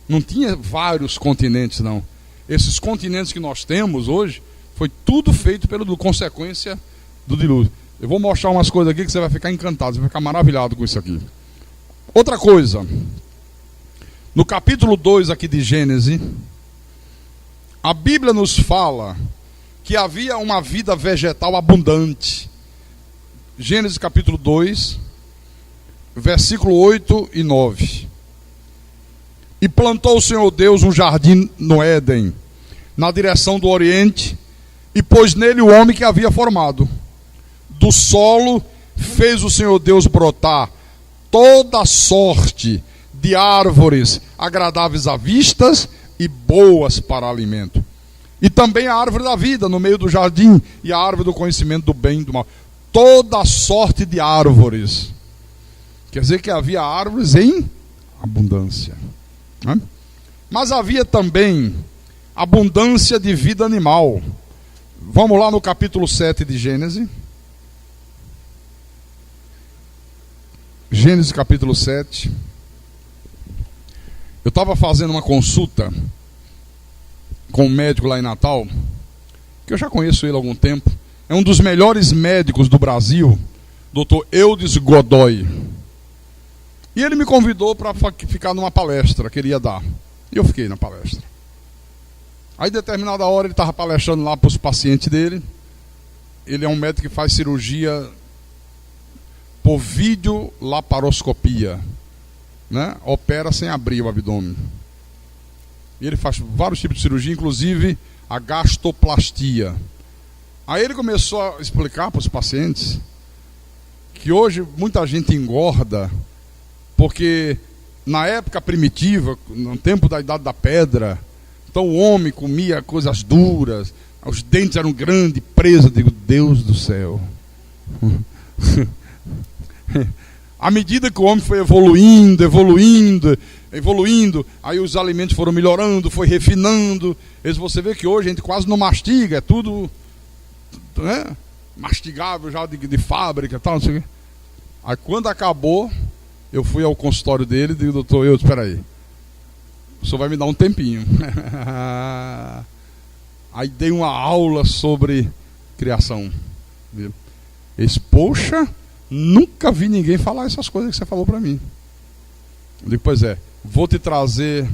Não tinha vários continentes, não. Esses continentes que nós temos hoje, foi tudo feito pela consequência do dilúvio. Eu vou mostrar umas coisas aqui que você vai ficar encantado, você vai ficar maravilhado com isso aqui. Outra coisa, no capítulo 2 aqui de Gênesis, a Bíblia nos fala que havia uma vida vegetal abundante. Gênesis capítulo 2, versículo 8 e 9. E plantou o Senhor Deus um jardim no Éden, na direção do Oriente, e pôs nele o homem que havia formado. Do solo fez o Senhor Deus brotar toda sorte de árvores agradáveis à vista e boas para alimento. E também a árvore da vida no meio do jardim, e a árvore do conhecimento do bem e do mal. Toda sorte de árvores. Quer dizer que havia árvores em abundância, né? Mas havia também abundância de vida animal. Vamos lá no capítulo 7 de Gênesis. Gênesis capítulo 7. Eu estava fazendo uma consulta com um médico lá em Natal, que eu já conheço ele há algum tempo, é um dos melhores médicos do Brasil, Dr. Eudes Godoy. E ele me convidou para ficar numa palestra que ele ia dar. E eu fiquei na palestra. Aí, determinada hora, ele estava palestrando lá para os pacientes dele. Ele é um médico que faz cirurgia por videolaparoscopia, né? Opera sem abrir o abdômen. E ele faz vários tipos de cirurgia, inclusive a gastroplastia. Aí ele começou a explicar para os pacientes que hoje muita gente engorda porque na época primitiva, no tempo da Idade da Pedra, então o homem comia coisas duras, os dentes eram grandes, presos. Eu digo, Deus do céu. À medida que o homem foi evoluindo, aí os alimentos foram melhorando, foi refinando. Você vê que hoje a gente quase não mastiga, é tudo, né, mastigável já de fábrica e tal, não sei o quê. Aí quando acabou, eu fui ao consultório dele e digo, doutor, espera aí, o senhor vai me dar um tempinho. Aí dei uma aula sobre criação. Poxa, nunca vi ninguém falar essas coisas que você falou para mim. Eu digo, pois é, vou te trazer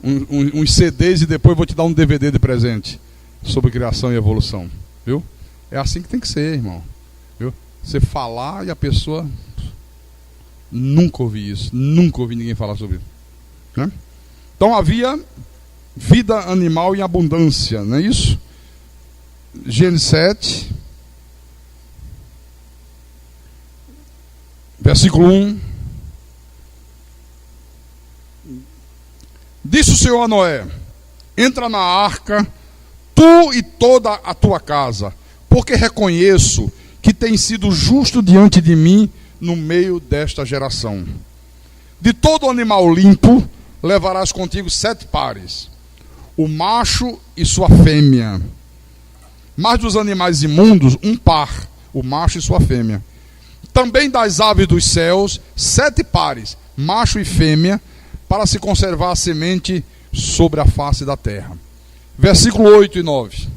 uns CDs e depois vou te dar um DVD de presente sobre criação e evolução. Viu? É assim que tem que ser, irmão. Viu? Você falar e a pessoa... Nunca ouvi isso. Nunca ouvi ninguém falar sobre isso. Né? Então havia vida animal em abundância, não é isso? Gênesis 7, versículo 1. Disse o Senhor a Noé: entra na arca, tu e toda a tua casa, porque reconheço que tens sido justo diante de mim no meio desta geração. De todo animal limpo levarás contigo 7 pares, o macho e sua fêmea. Mas dos animais imundos, 1 par, o macho e sua fêmea. Também das aves dos céus, 7 pares, macho e fêmea, para se conservar a semente sobre a face da terra. Versículo 8 e 9.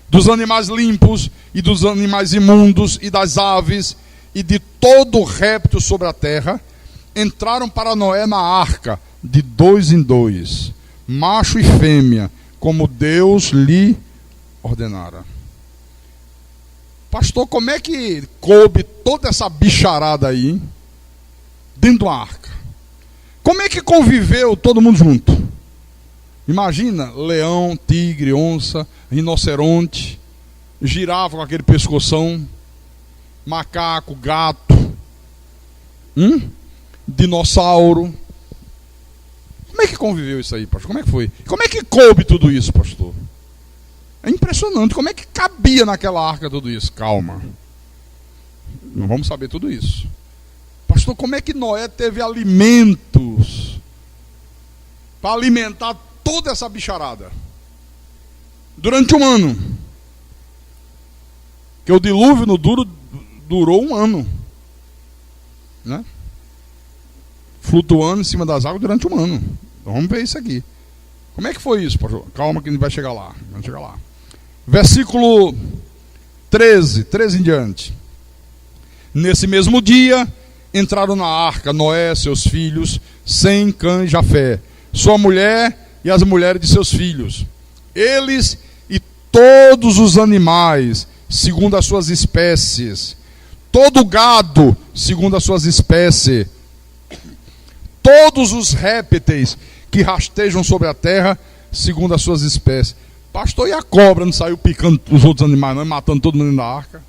Dos animais limpos e dos animais imundos e das aves e de todo réptil sobre a terra, entraram para Noé na arca, de 2 em 2, macho e fêmea, como Deus lhe ordenara. Pastor, como é que coube toda essa bicharada aí dentro de uma arca? Como é que conviveu todo mundo junto? Imagina, leão, tigre, onça, rinoceronte, girafa com aquele pescoção, macaco, gato, dinossauro. Como é que conviveu isso aí, pastor? Como é que foi? Como é que coube tudo isso, pastor? É impressionante. Como é que cabia naquela arca tudo isso? Calma. Não vamos saber tudo isso. Pastor, como é que Noé teve alimentos para alimentar toda essa bicharada? Durante 1 ano. Porque o dilúvio no durou 1 ano. Né? Flutuando em cima das águas durante 1 ano. Então vamos ver isso aqui. Como é que foi isso, pastor? Calma que a gente vai chegar lá. Vamos chegar lá. Versículo 13 em diante. Nesse mesmo dia, entraram na arca Noé, seus filhos, Sem, Cã e Jafé, sua mulher e as mulheres de seus filhos. Eles e todos os animais, segundo as suas espécies. Todo o gado, segundo as suas espécies. Todos os répteis que rastejam sobre a terra, segundo as suas espécies. Pastor, e a cobra não saiu picando os outros animais, não, matando todo mundo na arca?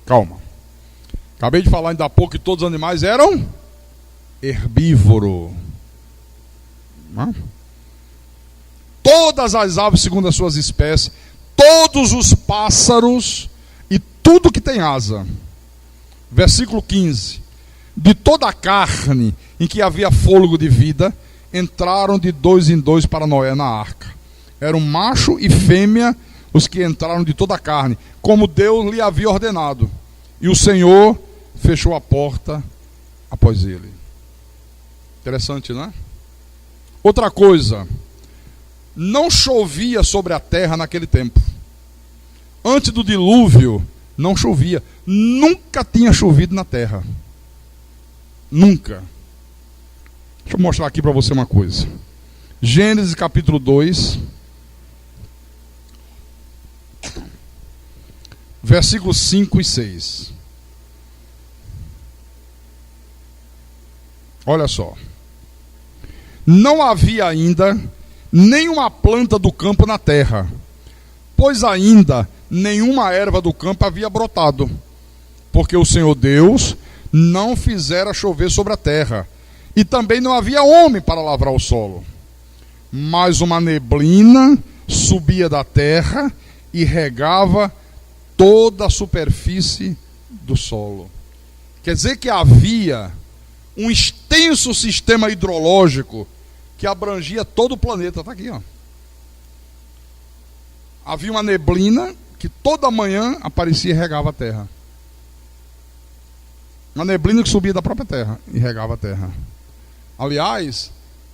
Calma. Acabei de falar ainda há pouco que todos os animais eram herbívoros. Todas as aves segundo as suas espécies, todos os pássaros e tudo que tem asa. Versículo 15. De toda a carne em que havia fôlego de vida, entraram de 2 em 2 para Noé na arca. Eram macho e fêmea os que entraram de toda a carne, como Deus lhe havia ordenado. E o Senhor fechou a porta após ele. Interessante, não é? Outra coisa, não chovia sobre a terra naquele tempo. Antes do dilúvio, não chovia. Nunca tinha chovido na terra. Nunca. Deixa eu mostrar aqui para você uma coisa. Gênesis capítulo 2, versículos 5 e 6. Olha só. Não havia ainda nenhuma planta do campo na terra, pois ainda nenhuma erva do campo havia brotado, porque o Senhor Deus não fizera chover sobre a terra, e também não havia homem para lavrar o solo. Mas uma neblina subia da terra e regava toda a superfície do solo. Quer dizer que havia um extenso sistema hidrológico que abrangia todo o planeta. Está aqui, ó. Havia uma neblina que toda manhã aparecia e regava a terra. Uma neblina que subia da própria terra e regava a terra. Aliás,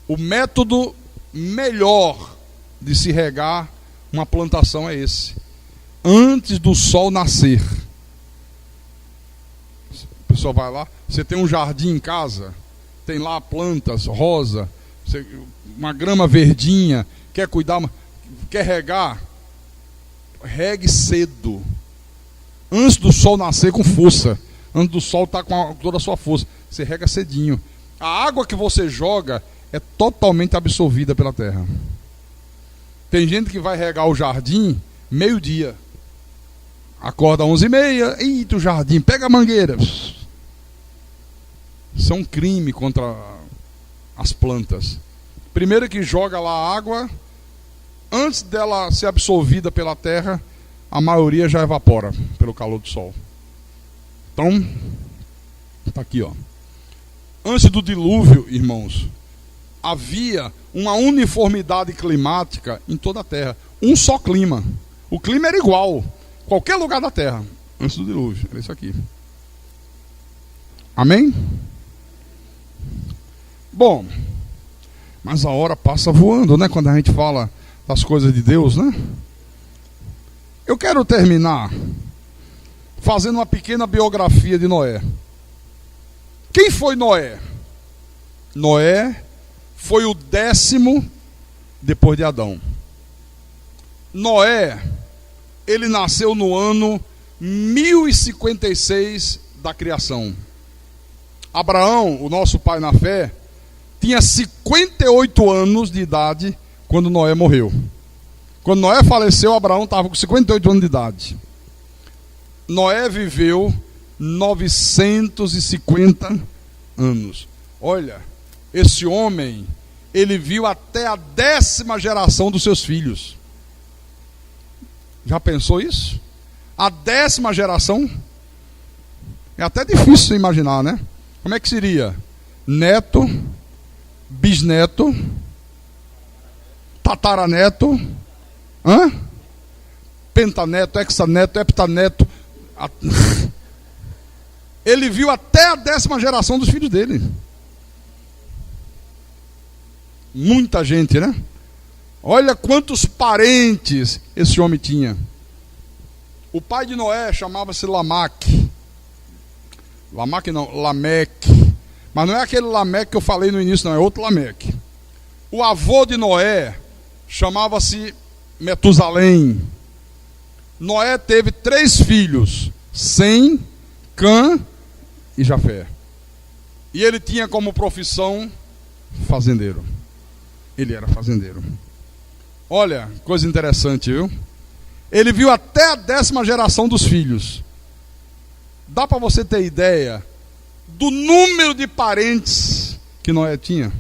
o método melhor de se regar uma plantação é esse: antes do sol nascer. A pessoa vai lá, você tem um jardim em casa, tem lá plantas rosa, uma grama verdinha, quer cuidar, quer regar, regue cedo, antes do sol nascer com força, antes do sol estar com toda a sua força. Você rega cedinho. A água que você joga é totalmente absorvida pela terra. Tem gente que vai regar o jardim meio-dia, acorda às 11h30, eita, o jardim, pega a mangueira. Isso é um crime contra as plantas. Primeiro que joga lá a água, antes dela ser absorvida pela terra, a maioria já evapora pelo calor do sol. Então, está aqui, ó. Antes do dilúvio, irmãos, havia uma uniformidade climática em toda a terra. Um só clima. O clima era igual, qualquer lugar da terra, antes do dilúvio. Era isso aqui. Amém? Bom, mas a hora passa voando, né? Quando a gente fala das coisas de Deus, né? Eu quero terminar fazendo uma pequena biografia de Noé. Quem foi Noé? Noé foi o 10º depois de Adão. Noé, ele nasceu no ano 1056 da criação. Abraão, o nosso pai na fé, tinha 58 anos de idade quando Noé morreu. Quando Noé faleceu, Abraão estava com 58 anos de idade. Noé viveu 950 anos. Olha, esse homem, ele viu até a 10ª geração dos seus filhos. Já pensou isso? A 10ª geração? É até difícil imaginar, né? Como é que seria? Neto, bisneto, tataraneto, pentaneto, hexaneto, heptaneto. Ele viu até a 10ª geração dos filhos dele. Muita gente, né? Olha quantos parentes esse homem tinha. O pai de Noé chamava-se Lameque. Lameque não, Lameque. Mas não é aquele Lameque que eu falei no início, não, é outro Lameque. O avô de Noé chamava-se Metusalém. Noé teve 3 filhos, Sem, Cã e Jafé. E ele tinha como profissão fazendeiro. Ele era fazendeiro. Olha, coisa interessante, viu? Ele viu até a 10ª geração dos filhos. Dá para você ter ideia do número de parentes que Noé tinha?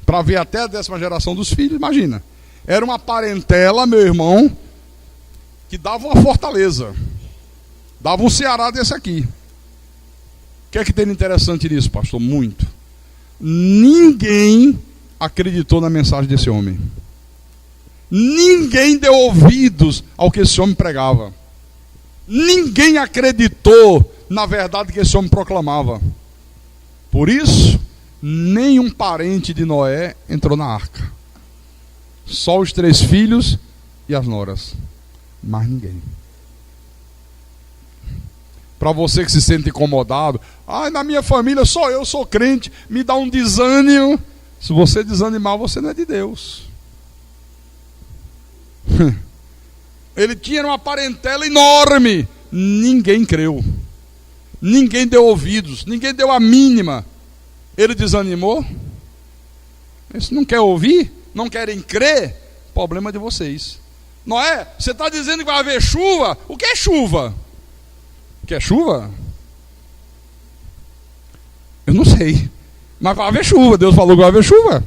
Para ver até a 10ª geração dos filhos, imagina. Era uma parentela, meu irmão, que dava uma fortaleza. Dava um Ceará desse aqui. O que é que tem de interessante nisso, pastor? Muito. Ninguém acreditou na mensagem desse homem. Ninguém deu ouvidos ao que esse homem pregava. Ninguém acreditou na verdade que esse homem proclamava. Por isso, nenhum parente de Noé entrou na arca. Só os 3 filhos e as noras. Mais ninguém. Para você que se sente incomodado, na minha família só eu sou crente, me dá um desânimo. Se você desanimar, você não é de Deus. Ele tinha uma parentela enorme. Ninguém creu. Ninguém deu ouvidos. Ninguém deu a mínima. Ele desanimou. Eles não querem ouvir? Não querem crer? Problema de vocês. Não é? Você está dizendo que vai haver chuva? O que é chuva? O que é chuva? Eu não sei. Mas vai haver chuva. Deus falou que vai haver chuva.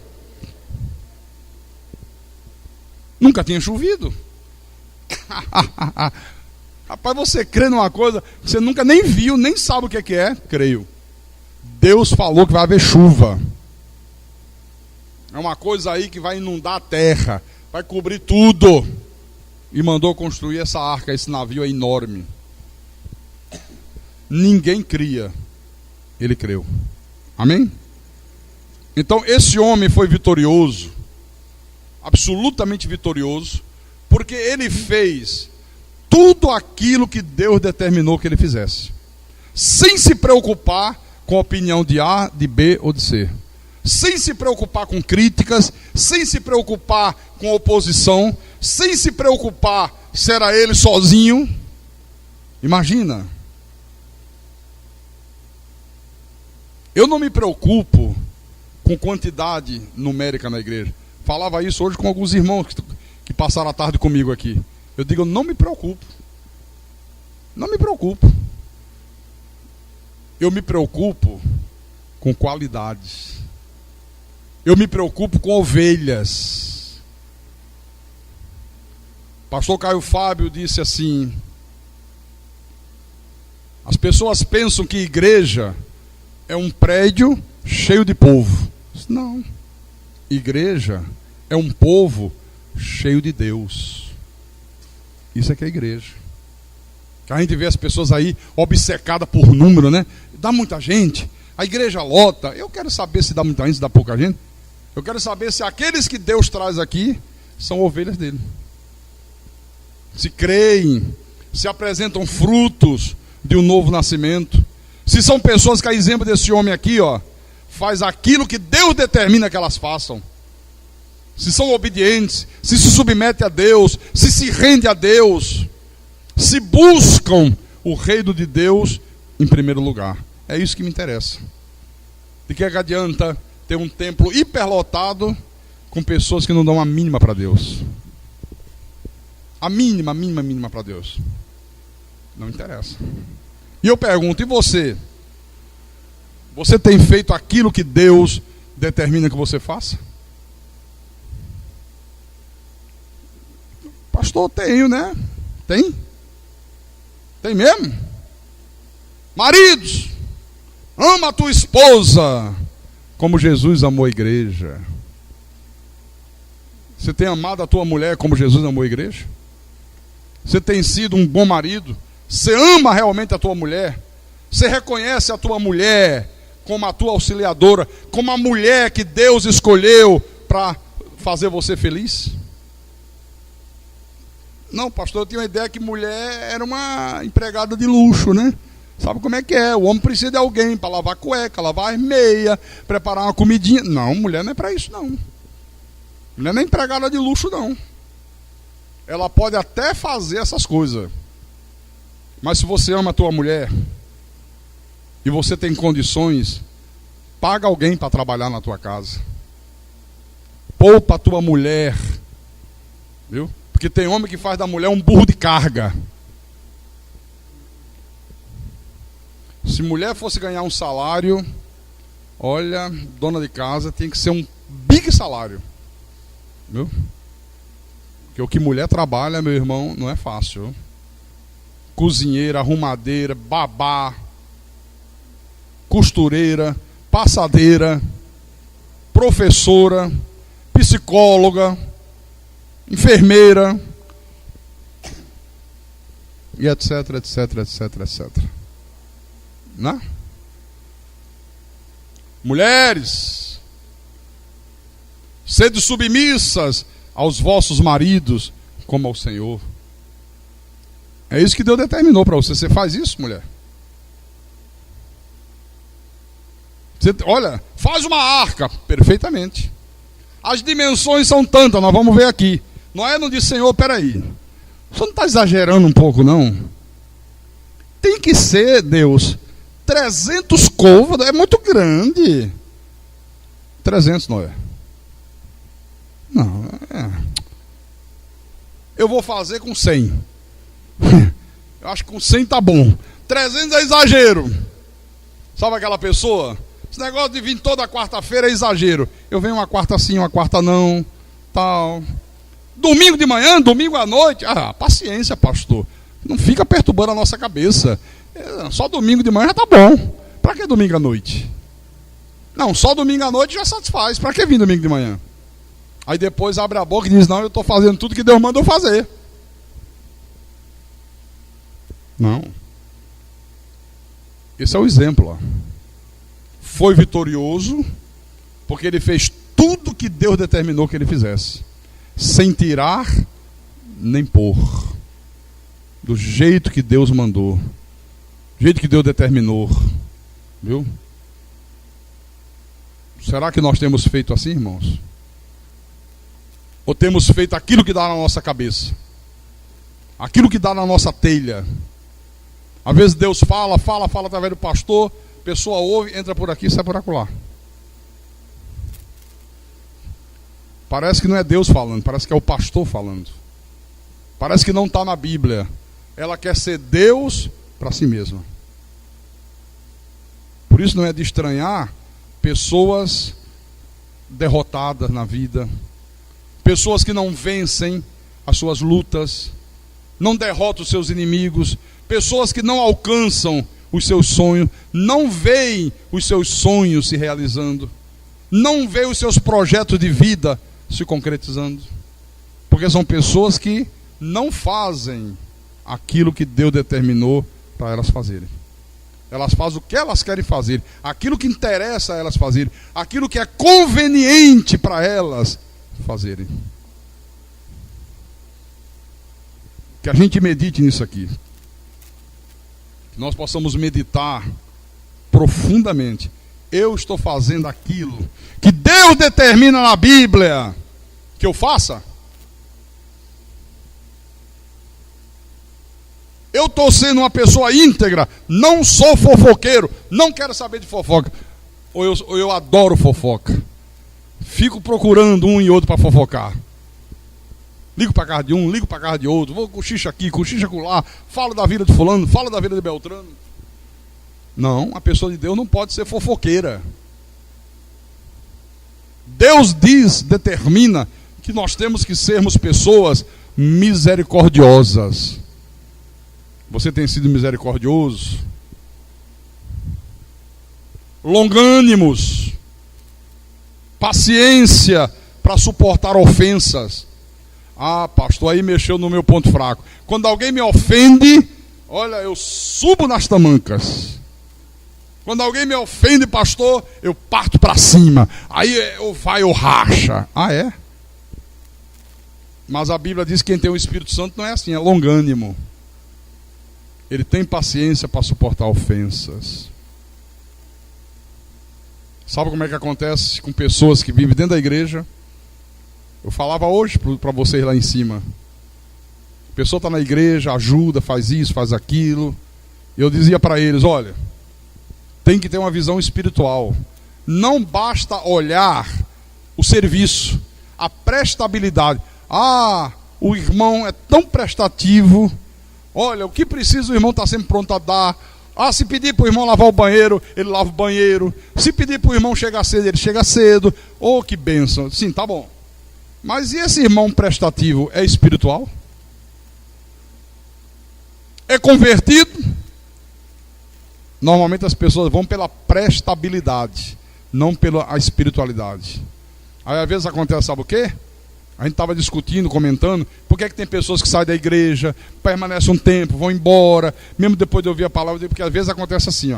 Nunca tinha chovido. Rapaz, você crê numa coisa que você nunca nem viu, nem sabe o que é? Creio. Deus falou que vai haver chuva. É uma coisa aí que vai inundar a terra, vai cobrir tudo. E mandou construir essa arca, esse navio é enorme. Ninguém cria. Ele creu. Amém? Então esse homem foi vitorioso, absolutamente vitorioso, porque ele fez tudo aquilo que Deus determinou que ele fizesse, sem se preocupar com a opinião de A, de B ou de C, sem se preocupar com críticas, sem se preocupar com oposição, sem se preocupar se era ele sozinho. Imagina. Eu não me preocupo com quantidade numérica na igreja. Falava isso hoje com alguns irmãos que passaram a tarde comigo aqui. Eu digo, eu não me preocupo. Não me preocupo. Eu me preocupo com qualidades. Eu me preocupo com ovelhas. Pastor Caio Fábio disse assim: as pessoas pensam que igreja é um prédio cheio de povo. Não. Igreja é um povo cheio de Deus. Isso é que é igreja. Que a gente vê as pessoas aí obcecadas por número, né? Dá muita gente, a igreja lota. Eu quero saber se dá muita gente, se dá pouca gente. Eu quero saber se aqueles que Deus traz aqui são ovelhas dele. Se creem, se apresentam frutos de um novo nascimento. Se são pessoas que, a exemplo desse homem aqui, faz aquilo que Deus determina que elas façam. Se são obedientes, se submetem a Deus, se rendem a Deus, se buscam o reino de Deus em primeiro lugar. É isso que me interessa. De que adianta ter um templo hiperlotado com pessoas que não dão a mínima para Deus? A mínima para Deus. Não interessa. E eu pergunto, e você? Você tem feito aquilo que Deus determina que você faça? Pastor, tenho, né? Tem? Tem mesmo? Maridos, ama a tua esposa como Jesus amou a igreja. Você tem amado a tua mulher como Jesus amou a igreja? Você tem sido um bom marido? Você ama realmente a tua mulher? Você reconhece a tua mulher como a tua auxiliadora, como a mulher que Deus escolheu para fazer você feliz? Não, pastor, eu tinha uma ideia que mulher era uma empregada de luxo, né? Sabe como é que é? O homem precisa de alguém para lavar cueca, lavar as meia, preparar uma comidinha. Não, mulher não é para isso, não. Mulher não é empregada de luxo, não. Ela pode até fazer essas coisas. Mas se você ama a tua mulher e você tem condições, paga alguém para trabalhar na tua casa. Poupa a tua mulher. Viu? Porque tem homem que faz da mulher um burro de carga. Se mulher fosse ganhar um salário, olha, dona de casa tem que ser um big salário. Viu? Porque o que mulher trabalha, meu irmão, não é fácil. Viu? Cozinheira, arrumadeira, babá, costureira, passadeira, professora, psicóloga, enfermeira, e etc, etc, etc, etc. Né? Mulheres, sede submissas aos vossos maridos, como ao Senhor. É isso que Deus determinou para você. Você faz isso, mulher? Você, olha, faz uma arca. Perfeitamente. As dimensões são tantas, nós vamos ver aqui. Noé não disse, Senhor, peraí. Você não está exagerando um pouco, não? Tem que ser, Deus, 300 côvados, é muito grande. 300, Noé. Não, eu vou fazer com 100. Eu acho que com 100 tá bom. 300 é exagero. Sabe aquela pessoa? Esse negócio de vir toda quarta-feira é exagero. Eu venho uma quarta sim, uma quarta não, tal. Domingo de manhã, domingo à noite. Paciência, pastor. Não fica perturbando a nossa cabeça. Só domingo de manhã já tá bom. Para que domingo à noite? Não, só domingo à noite já satisfaz. Para que vir domingo de manhã? Aí depois abre a boca e diz, não, eu estou fazendo tudo que Deus mandou fazer. Não. Esse é o exemplo. Ó. Foi vitorioso porque ele fez tudo que Deus determinou que ele fizesse. Sem tirar nem pôr. Do jeito que Deus mandou. Do jeito que Deus determinou. Viu? Será que nós temos feito assim, irmãos? Ou temos feito aquilo que dá na nossa cabeça? Aquilo que dá na nossa telha? Às vezes Deus fala através do pastor, a pessoa ouve, entra por aqui e sai por acolá. Parece que não é Deus falando, parece que é o pastor falando. Parece que não está na Bíblia. Ela quer ser Deus para si mesma. Por isso não é de estranhar pessoas derrotadas na vida, pessoas que não vencem as suas lutas, não derrotam os seus inimigos, pessoas que não alcançam os seus sonhos, não veem os seus sonhos se realizando, não veem os seus projetos de vida se concretizando, porque são pessoas que não fazem aquilo que Deus determinou para elas fazerem. Elas fazem o que elas querem fazer, aquilo que interessa a elas fazerem, aquilo que é conveniente para elas fazerem. Que a gente medite nisso aqui. Que nós possamos meditar profundamente. Eu estou fazendo aquilo que Deus determina na Bíblia que eu faça? Eu estou sendo uma pessoa íntegra, não sou fofoqueiro, não quero saber de fofoca. Ou eu adoro fofoca. Fico procurando um e outro para fofocar. Ligo para casa de um, ligo para casa de outro, vou cochicha aqui, cochicha lá, falo da vida de fulano, falo da vida de Beltrano. Não, a pessoa de Deus não pode ser fofoqueira. Deus determina que nós temos que sermos pessoas misericordiosas. Você tem sido misericordioso? Longânimos, paciência para suportar ofensas. Pastor, aí mexeu no meu ponto fraco. Quando alguém me ofende, olha, eu subo nas tamancas. Quando alguém me ofende, pastor, eu parto para cima. Aí eu racha. É? Mas a Bíblia diz que quem tem o Espírito Santo não é assim, é longânimo. Ele tem paciência para suportar ofensas. Sabe como é que acontece com pessoas que vivem dentro da igreja? Eu falava hoje para vocês lá em cima. A pessoa está na igreja, ajuda, faz isso, faz aquilo. E eu dizia para eles, olha, tem que ter uma visão espiritual. Não basta olhar o serviço, a prestabilidade. O irmão é tão prestativo. Olha, o que precisa o irmão está sempre pronto a dar. Se pedir para o irmão lavar o banheiro, ele lava o banheiro. Se pedir para o irmão chegar cedo, ele chega cedo. Que bênção. Sim, tá bom. Mas e esse irmão prestativo é espiritual? É convertido? Normalmente as pessoas vão pela prestabilidade, não pela espiritualidade. Aí às vezes acontece, sabe o quê? A gente estava discutindo, comentando, por que tem pessoas que saem da igreja, permanecem um tempo, vão embora, mesmo depois de ouvir a palavra, porque às vezes acontece assim,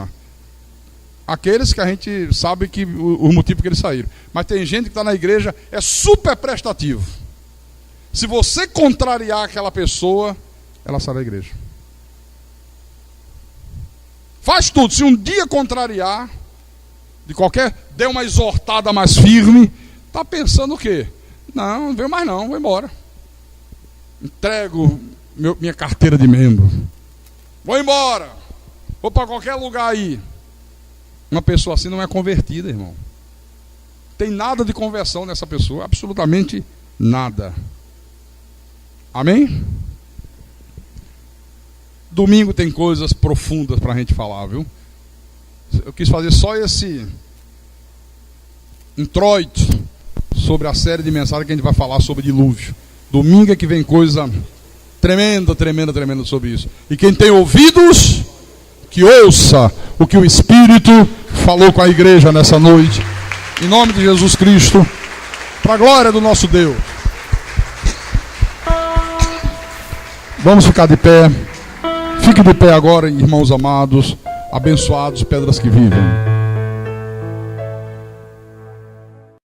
aqueles que a gente sabe que o motivo que eles saíram. Mas tem gente que está na igreja, é super prestativo. Se você contrariar aquela pessoa, ela sai da igreja. Faz tudo. Se um dia contrariar, dê uma exortada mais firme, está pensando o quê? Não veio mais não, vou embora. Entrego minha carteira de membro. Vou embora. Vou para qualquer lugar aí. Uma pessoa assim não é convertida, irmão. Tem nada de conversão nessa pessoa, absolutamente nada. Amém? Domingo tem coisas profundas para a gente falar, viu? Eu quis fazer só esse introito sobre a série de mensagens que a gente vai falar sobre dilúvio. Domingo é que vem coisa tremenda sobre isso. E quem tem ouvidos, que ouça o que o Espírito falou com a igreja nessa noite. Em nome de Jesus Cristo, para a glória do nosso Deus. Vamos ficar de pé. Fique de pé agora, irmãos amados, abençoados, pedras que vivem.